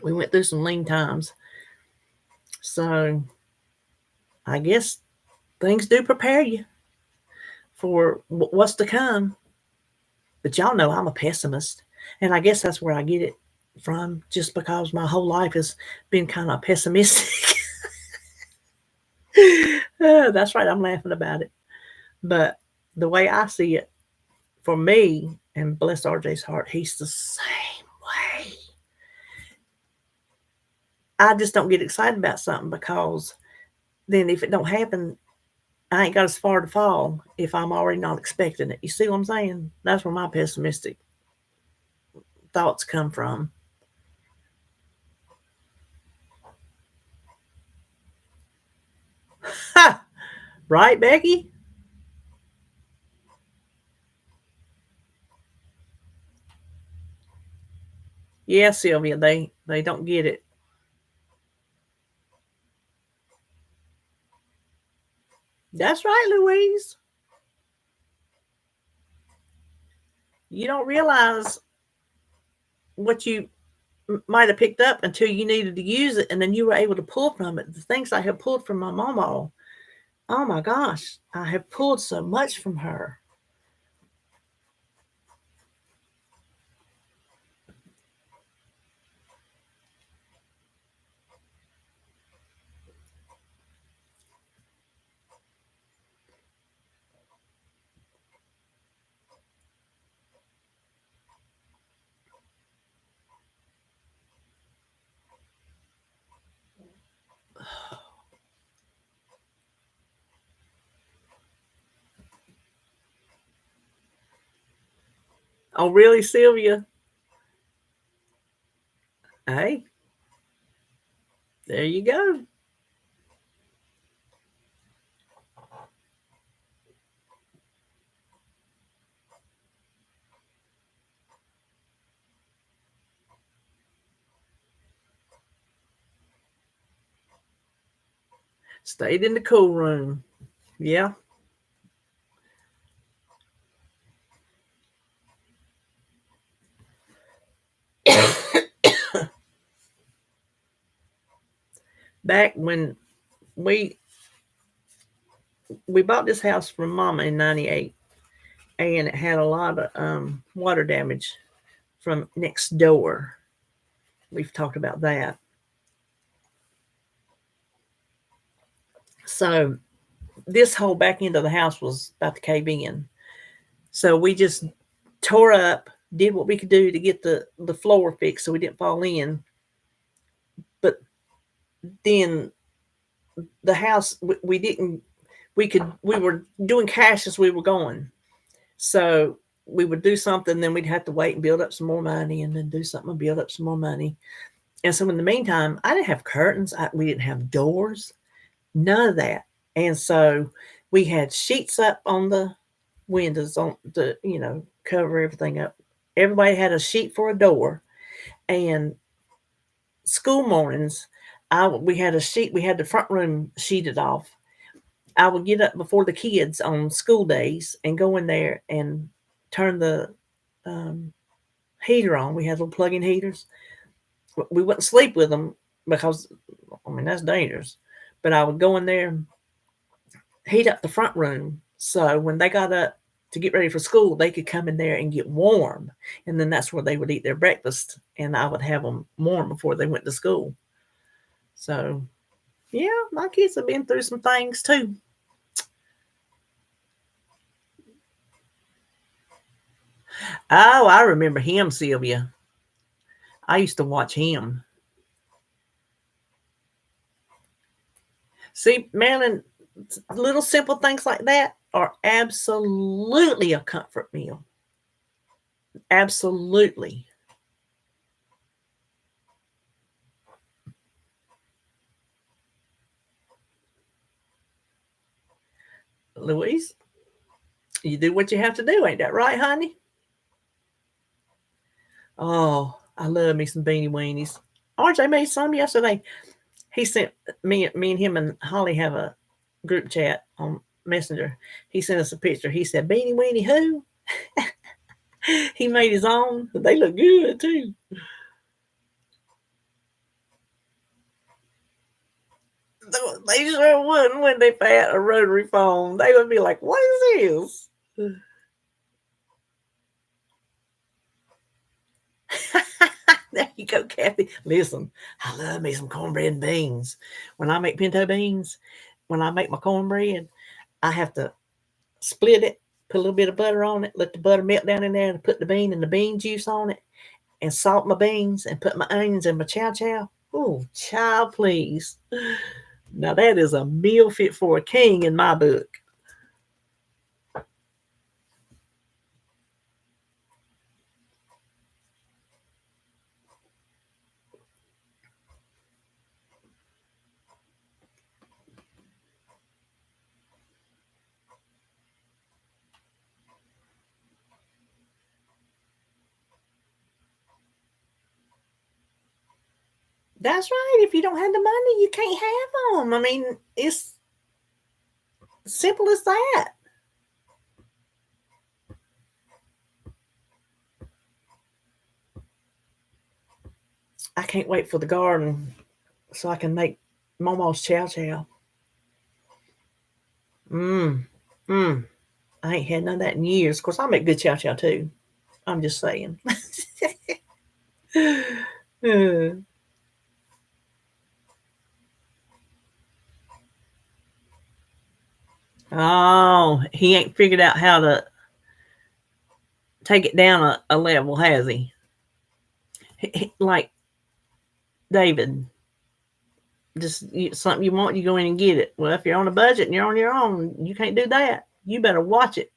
We went through some lean times. So I guess things do prepare you for what's to come. But y'all know I'm a pessimist. And I guess that's where I get it from, just because my whole life has been kind of pessimistic. That's right, I'm laughing about it. But the way I see it, for me, and bless RJ's heart, he's the same way. I just don't get excited about something because then if it don't happen, I ain't got as far to fall if I'm already not expecting it. You see what I'm saying? That's where my pessimistic thoughts come from. Ha! Right, Becky? Yeah, Sylvia, they don't get it. That's right, Louise. You don't realize what you might have picked up until you needed to use it, and then you were able to pull from it. The things I have pulled from my mama, oh my gosh, I have pulled so much from her. Oh, really, Sylvia? Hey, there you go. Stayed in the cool room. Yeah. Back when we we bought this house from Mama in '98, and it had a lot of water damage from next door. We've talked about that. So this whole back end of the house was about to cave in. So we just tore up, did what we could do to get the floor fixed so we didn't fall in. But then the house we didn't we were doing cash as we were going. So we would do something, then we'd have to wait and build up some more money, and then do something and build up some more money. And so in the meantime, I didn't have curtains. We didn't have doors, none of that. And so we had sheets up on the windows on the, cover everything up. Everybody had a sheet for a door. And school mornings, we had a sheet. We had the front room sheeted off. I would get up before the kids on school days and go in there and turn the um, heater on. We had little plug-in heaters. We wouldn't sleep with them because, I mean, that's dangerous. But I would go in there, heat up the front room, so when they got up to get ready for school, they could come in there and get warm. And then that's where they would eat their breakfast, and I would have them warm before they went to school. So, yeah, my kids have been through some things too. Oh, I remember him, Sylvia. I used to watch him. See, Marilyn, little simple things like that are absolutely a comfort meal. Absolutely. Louise, you do what you have to do, ain't that right, honey? Oh, I love me some beanie weenies. RJ made some yesterday. He sent me and him and Holly have a group chat on Messenger. He sent us a picture. He said, "Beanie weenie who?" He made his own. They look good too. They sure wouldn't when they had a rotary phone. They would be like, "What is this?" There you go, Kathy. Listen, I love me some cornbread and beans. When I make pinto beans, when I make my cornbread, I have to split it, put a little bit of butter on it, let the butter melt down in there, and put the bean and the bean juice on it, and salt my beans, and put my onions and my chow chow. Oh, child, please. Now that is a meal fit for a king in my book. That's right. If you don't have the money, you can't have them. I mean, it's simple as that. I can't wait for the garden so I can make Momo's chow chow. Mmm. Mmm. I ain't had none of that in years. Of course, I make good chow chow too. I'm just saying. Oh, he ain't figured out how to take it down a level, has he? Like David, just something you want, you go in and get it. Well, if you're on a budget and you're on your own, you can't do that. You better watch it.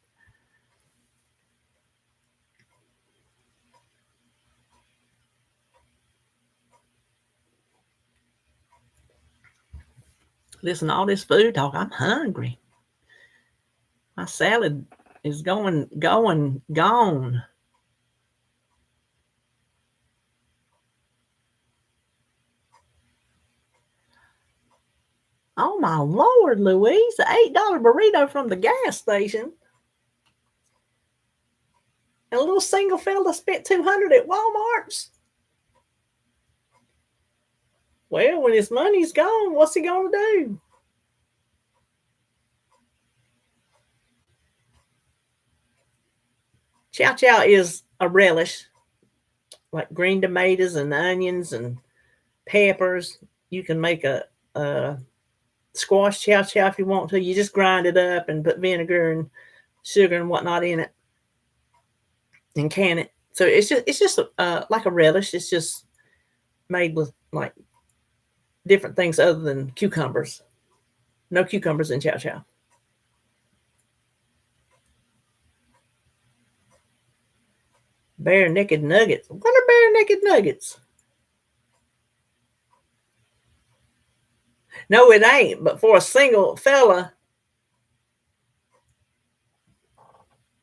Listen to all this food talk. I'm hungry. My salad is gone. Oh my Lord, Louise, the $8 burrito from the gas station. And a little single fella spent $200 at Walmart's. Well, when his money's gone, what's he gonna do? Chow chow is a relish, like green tomatoes and onions and peppers. You can make a squash chow chow if you want to. You just grind it up and put vinegar and sugar and whatnot in it and can it. So it's just like a relish. It's just made with like different things other than cucumbers. No cucumbers in chow chow. Bare naked nuggets. What are bare naked nuggets? No, it ain't. But for a single fella,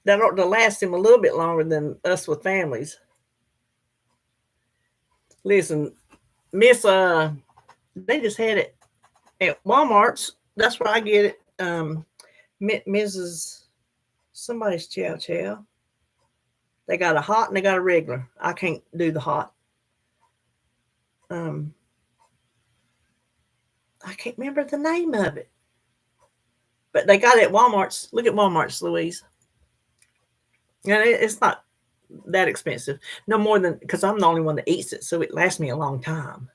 that ought to last him a little bit longer than us with families. Listen, Miss, they just had it at Walmart's. That's where I get it. Mrs. Somebody's chow chow. They got a hot and they got a regular. I can't do the hot. I can't remember the name of it. But they got it at Walmart's. Look at Walmart's, Louise. And it's not that expensive. No more than, because I'm the only one that eats it, so it lasts me a long time.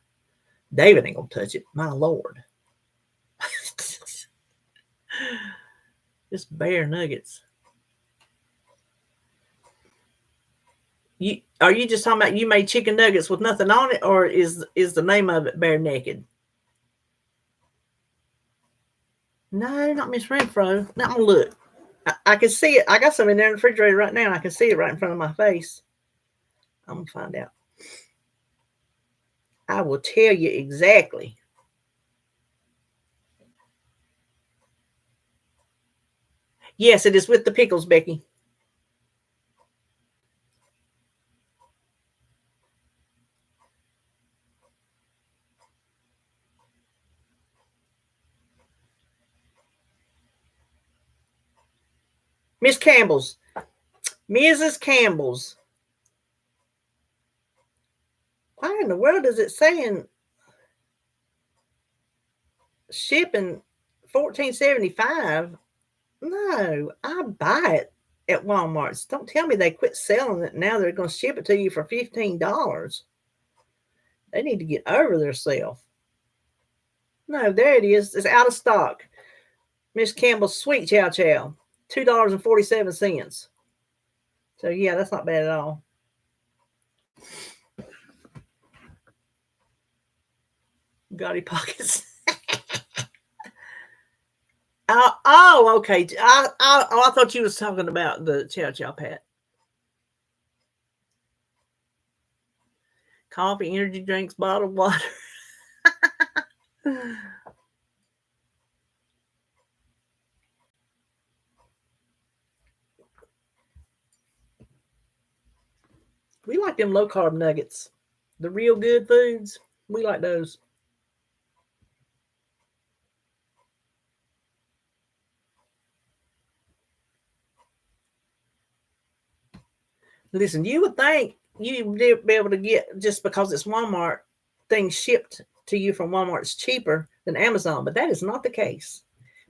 David ain't gonna touch it. My Lord. Just bare nuggets. Are you just talking about you made chicken nuggets with nothing on it, or is the name of it bare naked? No, not Miss Renfro. Now I'm gonna look. I can see it. I got some in there in the refrigerator right now, and I can see it right in front of my face. I'm going to find out. I will tell you exactly. Yes, it is with the pickles, Becky. Miss Campbell's. Mrs. Campbell's. Why in the world is it saying shipping $14.75? No, I buy it at Walmart. Don't tell me they quit selling it. Now they're going to ship it to you for $15. They need to get over themselves. No, there it is. It's out of stock. Miss Campbell's Sweet Chow Chow, $2.47. So yeah, that's not bad at all. Gaudy pockets. Oh, okay. I thought you was talking about the Chow Chow Pat. Coffee, energy drinks, bottled water. We like them low carb nuggets. The real good foods. We like those. Listen, you would think you'd be able to get, just because it's Walmart, things shipped to you from Walmart is cheaper than Amazon, but that is not the case.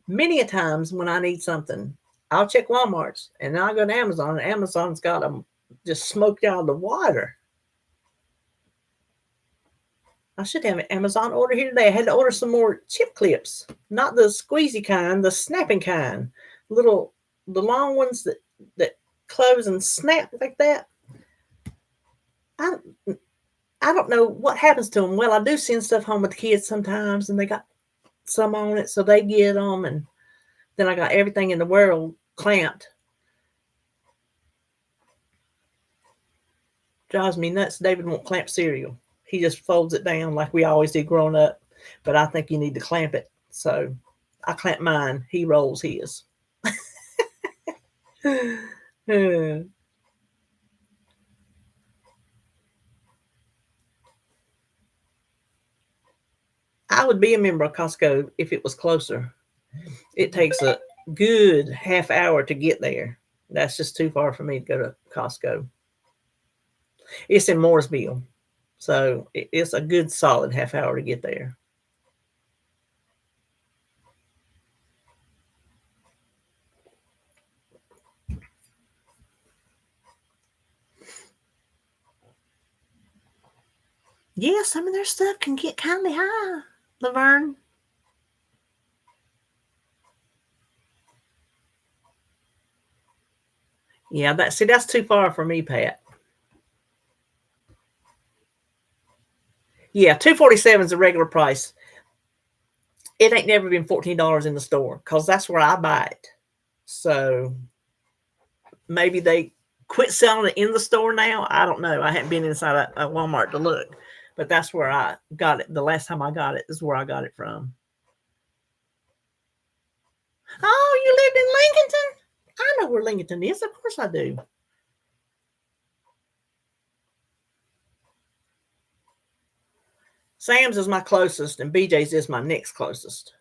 Many a times when I need something, I'll check Walmart's and then I'll go to Amazon, and Amazon's got them just smoked out of the water. I should have an Amazon order here today. I had to order some more chip clips, not the squeezy kind, the snapping kind, the long ones that close and snap like that. I don't know what happens to them. Well, I do send stuff home with the kids sometimes, and they got some on it, so they get them, and then I got everything in the world clamped. Drives me nuts. David won't clamp cereal. He just folds it down like we always did growing up, but I think you need to clamp it. So I clamp mine. He rolls his. I would be a member of Costco if it was closer. It takes a good half hour to get there. That's just too far for me to go to Costco. It's in Mooresville, so it's a good solid half hour to get there. Yeah, some of their stuff can get kind of high, Laverne. Yeah, that's too far for me, Pat. Yeah, $2.47 is the regular price. It ain't never been $14 in the store because that's where I buy it. So maybe they quit selling it in the store now. I don't know. I haven't been inside a Walmart to look, but that's where I got it. The last time I got it is where I got it from. Oh, you lived in Lincolnton? I know where Lincolnton is. Of course I do. Sam's is my closest, and BJ's is my next closest.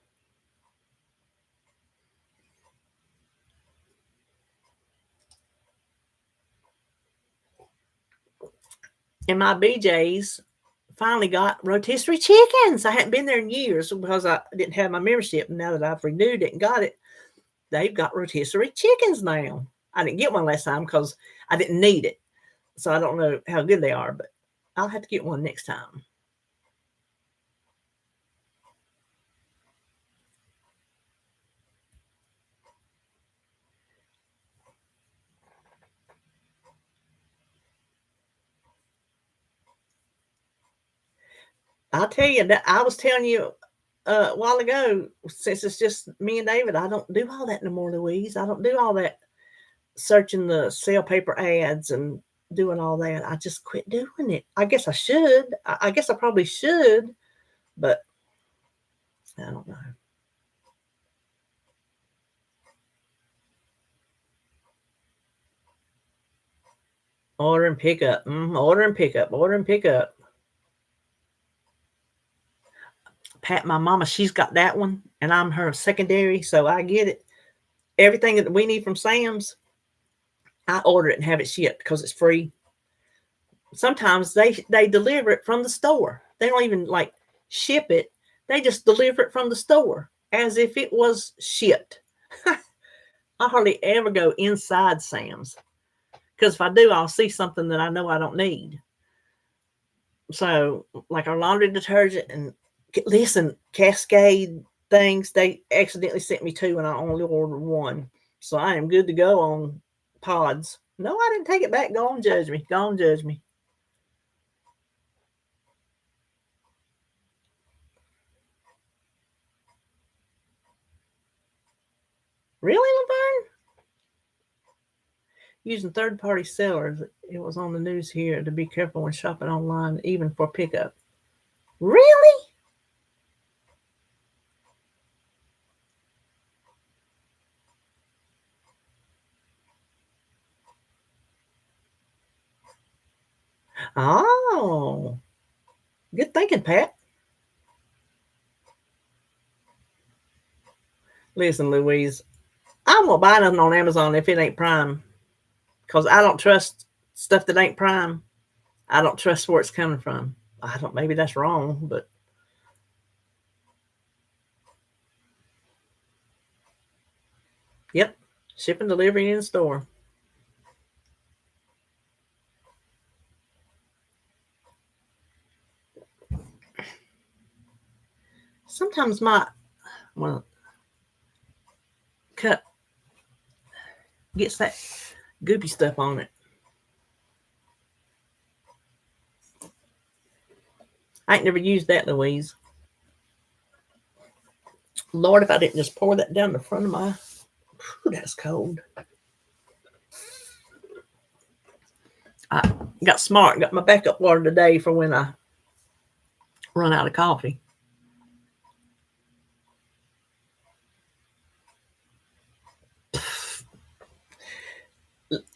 And my BJ's finally got rotisserie chickens. I hadn't been there in years because I didn't have my membership. And now that I've renewed it and got it, they've got rotisserie chickens now. I didn't get one last time because I didn't need it. So I don't know how good they are, but I'll have to get one next time. I'll tell you that I was telling you a while ago, since it's just me and David, I don't do all that no more, Louise. I don't do all that searching the sale paper ads and doing all that. I just quit doing it. I guess I should. I guess I probably should, but I don't know. Order and pick up. Order and pick up. Order and pick up. Pat, my mama, she's got that one, and I'm her secondary, so I get it. Everything that we need from Sam's, I order it and have it shipped because it's free. Sometimes they deliver it from the store. They don't even like ship it. They just deliver it from the store as if it was shipped. I hardly ever go inside Sam's because if I do, I'll see something that I know I don't need. So, like our laundry detergent and listen, Cascade things, they accidentally sent me 2 and I only ordered 1. So I am good to go on pods. No, I didn't take it back. Go on, judge me. Go on, judge me. Really, Laverne? Using third-party sellers. It was on the news here to be careful when shopping online, even for pickup. Really? Oh, good thinking, Pat. Listen, Louise, I won't buy nothing on Amazon if it ain't Prime because I don't trust stuff that ain't Prime. I don't trust where it's coming from. I don't. Maybe that's wrong, but yep, shipping, delivery, in store. Sometimes my cup gets that goopy stuff on it. I ain't never used that, Louise. Lord, if I didn't just pour that down the front of my... Whew, that's cold. I got smart, got my backup water today for when I run out of coffee.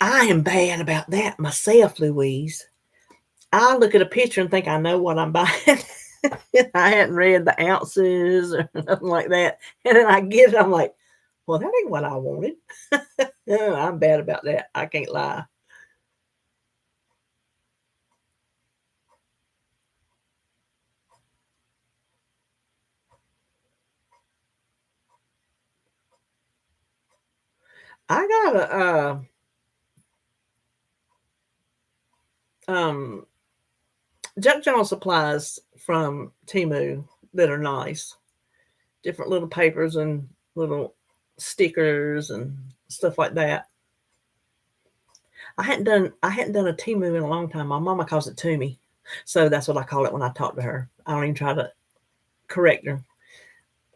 I am bad about that myself, Louise. I look at a picture and think I know what I'm buying. I hadn't read the ounces or nothing like that. And then I get it, I'm like, well, that ain't what I wanted. I'm bad about that. I can't lie. I got a junk journal supplies from Temu that are nice. Different little papers and little stickers and stuff like that. I hadn't done a Temu in a long time. My mama calls it Toomey. So that's what I call it when I talk to her. I don't even try to correct her.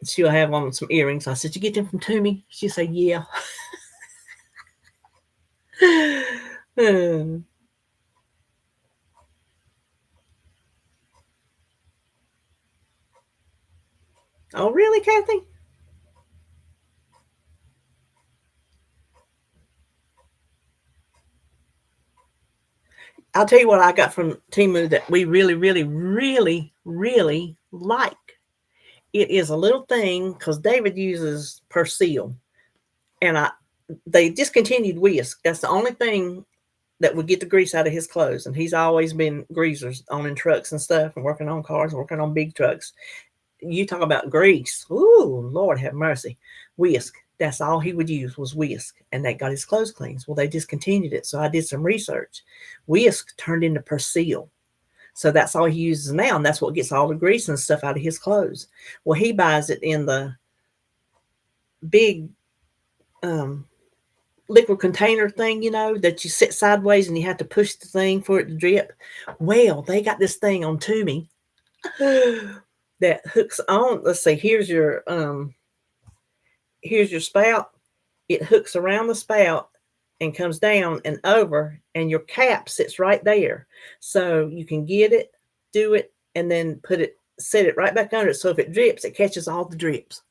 She'll have on some earrings. I said, "You get them from Toomey?" She'll say, "Yeah." Oh, really, Kathy? I'll tell you what I got from Temu that we really, really, really, really like. It is a little thing because David uses Persil, and they discontinued whisk. That's the only thing that would get the grease out of his clothes, and he's always been greasers owning trucks and stuff, and working on cars, and working on big trucks. You talk about grease. Ooh, Lord have mercy. Whisk. That's all he would use was whisk, and that got his clothes clean. Well, they discontinued it, so I did some research. Whisk turned into Persil. So that's all he uses now, and that's what gets all the grease and stuff out of his clothes. Well, he buys it in the big liquid container thing, that you sit sideways and you have to push the thing for it to drip. Well, they got this thing on Toomey that hooks on. Let's see, here's your spout. It hooks around the spout and comes down and over, and your cap sits right there. So you can get it, do it, and then set it right back under it. So if it drips, it catches all the drips.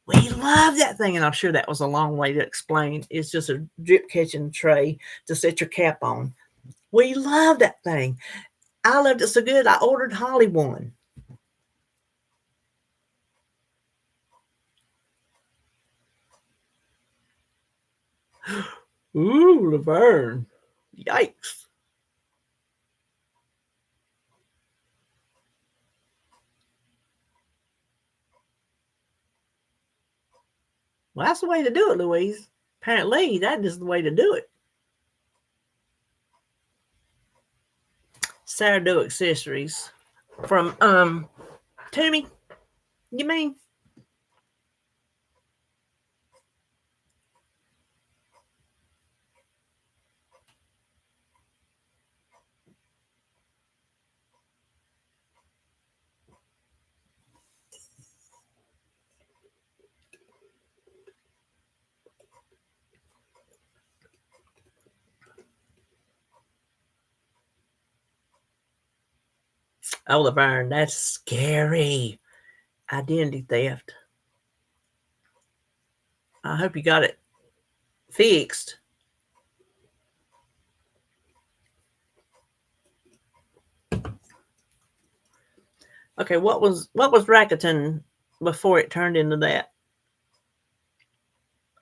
We love that thing, and I'm sure that was a long way to explain. It's just a drip catching tray to set your cap on. We love that thing. I loved it so good, I ordered Holly one. Ooh, Laverne. Yikes. Well, that's the way to do it, Louise. Apparently, that is the way to do it. Sourdough accessories from Toomey. You mean? Oh, Laverne, that's scary. Identity theft. I hope you got it fixed. Okay, what was Rakuten before it turned into that?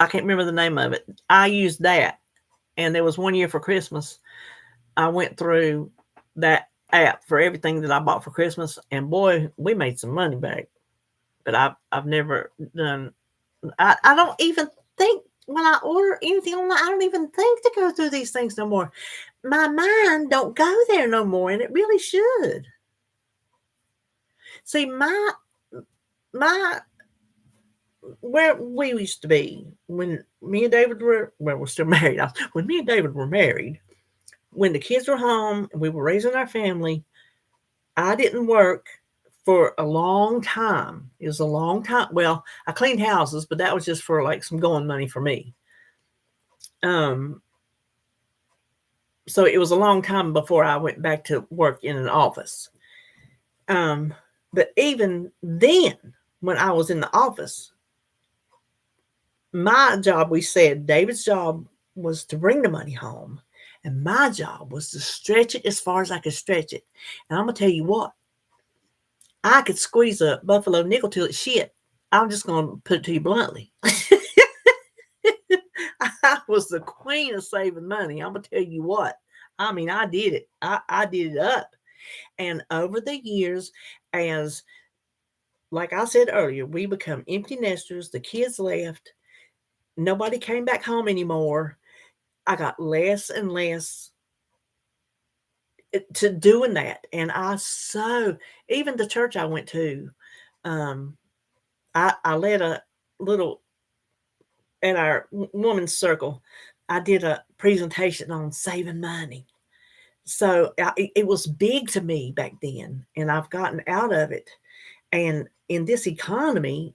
I can't remember the name of it. I used that, and there was one year for Christmas. I went through that app for everything that I bought for Christmas, and boy, we made some money back. But I've never done. I don't even think when I order anything online, I don't even think to go through these things no more. My mind don't go there no more, and it really should. See, my where we used to be when me and David we're still married. When me and David were married, when the kids were home and we were raising our family, I didn't work for a long time. It was a long time. Well, I cleaned houses, but that was just for like some going money for me. So it was a long time before I went back to work in an office. But even then, when I was in the office, my job, we said David's job was to bring the money home, and my job was to stretch it as far as I could stretch it. And I'm gonna tell you what, I could squeeze a buffalo nickel till it's shit. I'm just gonna put it to you bluntly. I was the queen of saving money. I'm gonna tell you what. I mean, I did it. I did it up. And over the years, as like I said earlier, we become empty nesters. The kids left. Nobody came back home anymore. I got less and less to doing that. And even the church I went to, I led a little, at our women's circle, I did a presentation on saving money. So it was big to me back then, and I've gotten out of it. And in this economy,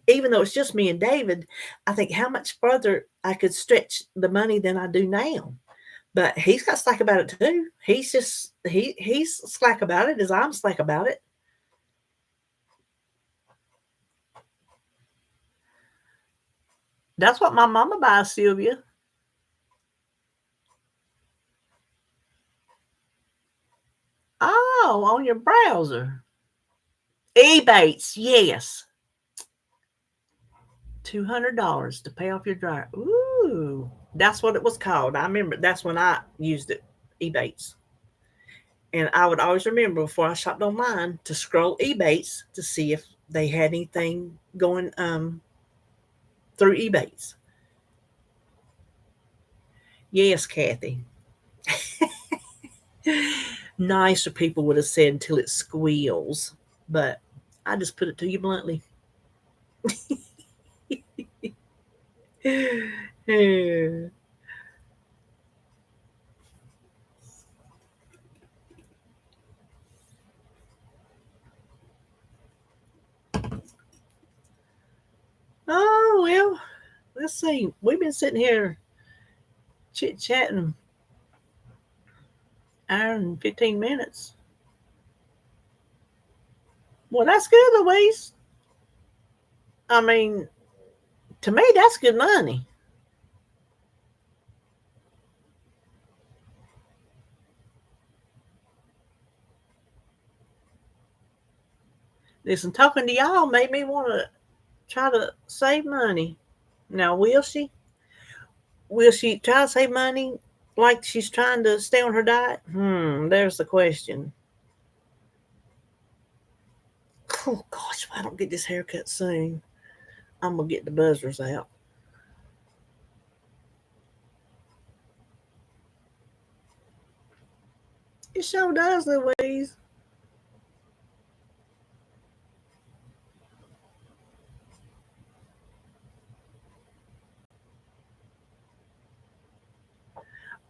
even though it's just me and David, I think how much further I could stretch the money than I do now. But he's got slack about it too. He's slack about it as I'm slack about it. That's what my mama buys, Sylvia. Oh, on your browser. Ebates, yes. $200 to pay off your dryer. Ooh, that's what it was called. I remember that's when I used it, Ebates. And I would always remember before I shopped online to scroll Ebates to see if they had anything going through Ebates. Yes, Kathy. Nicer people would have said until it squeals, but I just put it to you bluntly. Oh, well, let's see. We've been sitting here chit-chatting hour and 15 minutes. Well, that's good, Louise. I mean, to me, that's good money. Listen, talking to y'all made me want to try to save money. Now, will she? Will she try to save money like she's trying to stay on her diet? There's the question. Oh, gosh, if I don't get this haircut soon, I'm going to get the buzzers out. It sure does, Louise.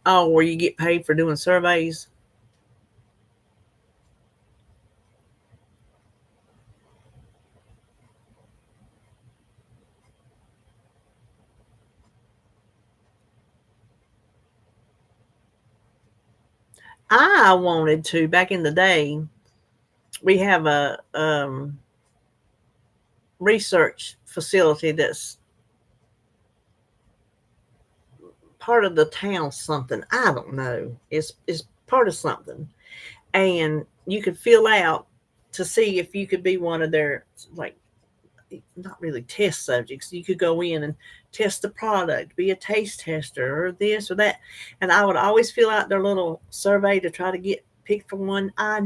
Oh, where you get paid for doing surveys? I wanted to, back in the day, we have a research facility that's part of the town something. I don't know. It's part of something. And you could fill out to see if you could be one of their, like, not really test subjects. You could go in and test the product, be a taste tester or this or that. And I would always fill out their little survey to try to get picked for one. I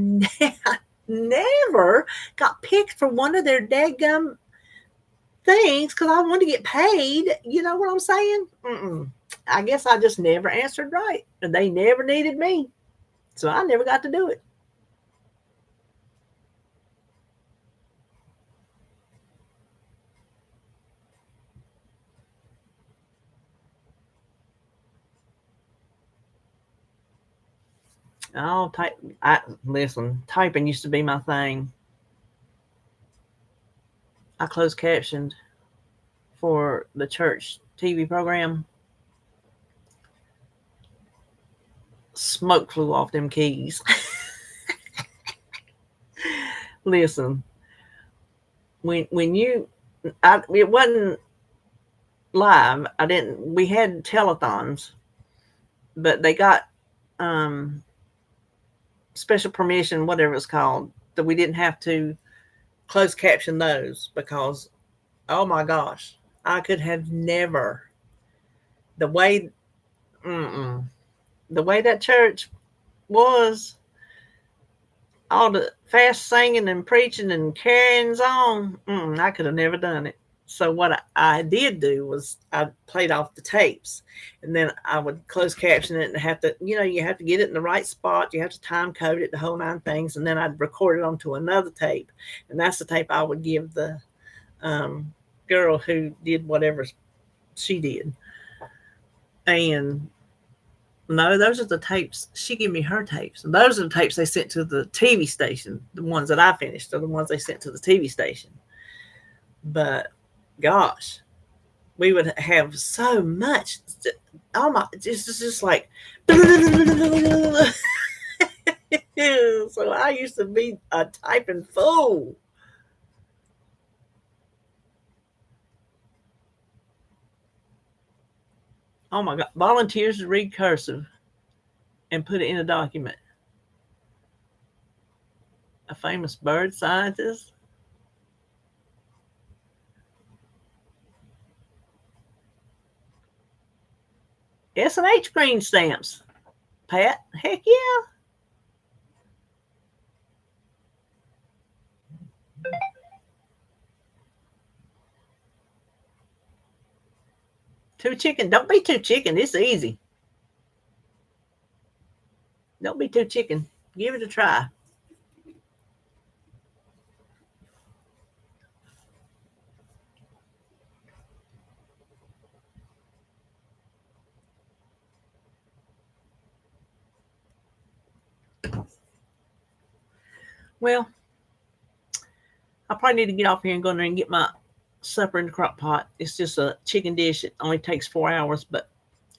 never got picked for one of their daggum things because I wanted to get paid. You know what I'm saying? I guess I just never answered right. And they never needed me. So I never got to do it. Oh, listen, typing used to be my thing. I closed captioned for the church TV program. Smoke flew off them keys. Listen, when it wasn't live. We had telethons, but they got special permission, whatever it's called, that we didn't have to close caption those because, oh my gosh, I could have never. The way that church was, all the fast singing and preaching and carryings on, I could have never done it. So what I did do was I played off the tapes, and then I would close caption it and have to, you have to get it in the right spot. You have to time code it, the whole nine things, and then I'd record it onto another tape, and that's the tape I would give the girl who did whatever she did. And no, those are the tapes. She gave me her tapes. And those are the tapes they sent to the TV station. The ones that I finished are the ones they sent to the TV station. But gosh, we would have so much. Oh my, it's just like. So I used to be a typing fool. Oh my God. Volunteers to read cursive and put it in a document. A famous bird scientist. S&H green stamps. Pat, heck yeah. Too chicken. Don't be too chicken. It's easy. Don't be too chicken. Give it a try. Well, I probably need to get off here and go in there and get my supper in the crock pot. It's just a chicken dish. It only takes 4 hours, but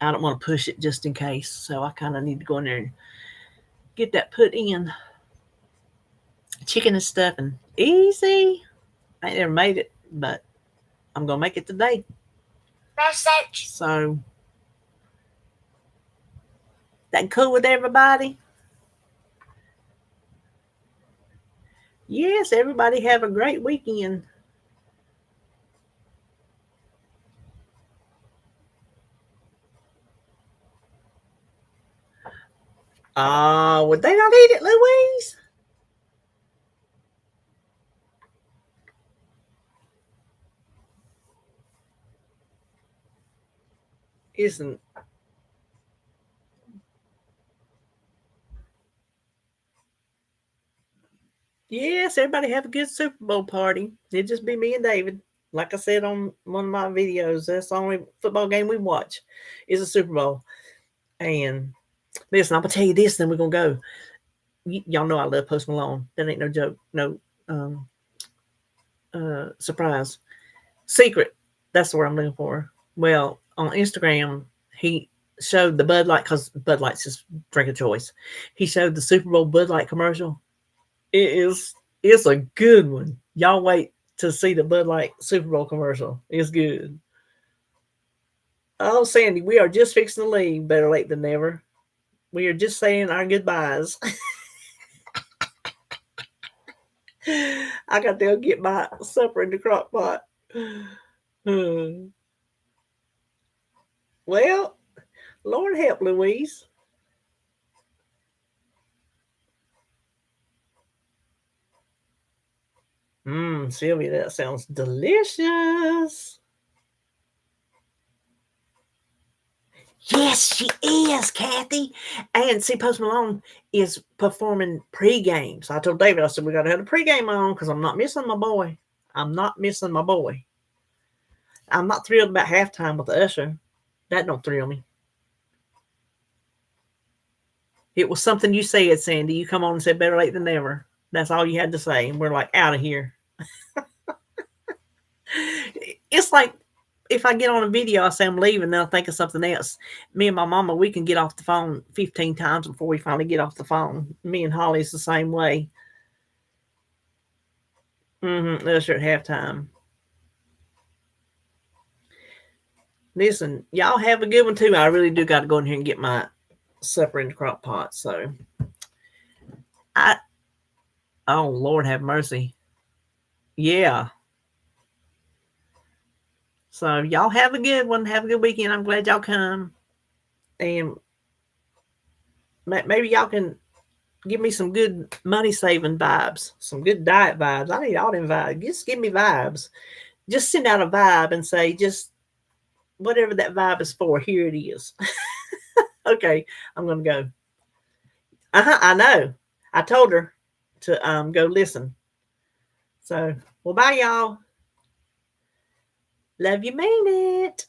I don't want to push it just in case. So I kind of need to go in there and get that put in. Chicken and stuffing. Easy. I ain't never made it, but I'm going to make it today. So, that cool with everybody? Yes, everybody have a great weekend. Would they not eat it, Louise? Isn't. Yes, everybody have a good Super Bowl party. It'd just be me and David. Like I said on one of my videos, that's the only football game we watch is a Super Bowl. And listen, I'm gonna tell you this, then we're gonna go. Y'all know I love Post Malone. That ain't no joke, no um, surprise. Secret. That's the word I'm looking for. Well, on Instagram, he showed the Bud Light because Bud Light's his drink of choice. He showed the Super Bowl Bud Light commercial. It's a good one. Y'all wait to see the Bud Light Super Bowl commercial. It's good. Oh, Sandy, we are just fixing to leave. Better late than never. We are just saying our goodbyes. I got to go get my supper in the crock pot. Well, Lord help Louise. Sylvia, that sounds delicious. Yes, she is, Kathy. And see, Post Malone is performing pregame. So I told David, I said, we got to have a pregame on because I'm not missing my boy. I'm not missing my boy. I'm not thrilled about halftime with the usher. That don't thrill me. It was something you said, Sandy. You come on and said better late than never. That's all you had to say. And we're like, out of here. It's like if I get on a video, I say I'm leaving, then I think of something else. Me and my mama, we can get off the phone 15 times before we finally get off the phone. Me and Holly's the same way. Usher at halftime. Listen, y'all have a good one too. I really do got to go in here and get my supper in the crock pot. So, oh Lord have mercy. Yeah. So y'all have a good one. Have a good weekend. I'm glad y'all come. And maybe y'all can give me some good money saving vibes, some good diet vibes. I need all them vibes. Just give me vibes. Just send out a vibe and say, just whatever that vibe is for, here it is. Okay, I'm going to go. I know. I told her to go listen. So, well, bye, y'all. Love you, mean it.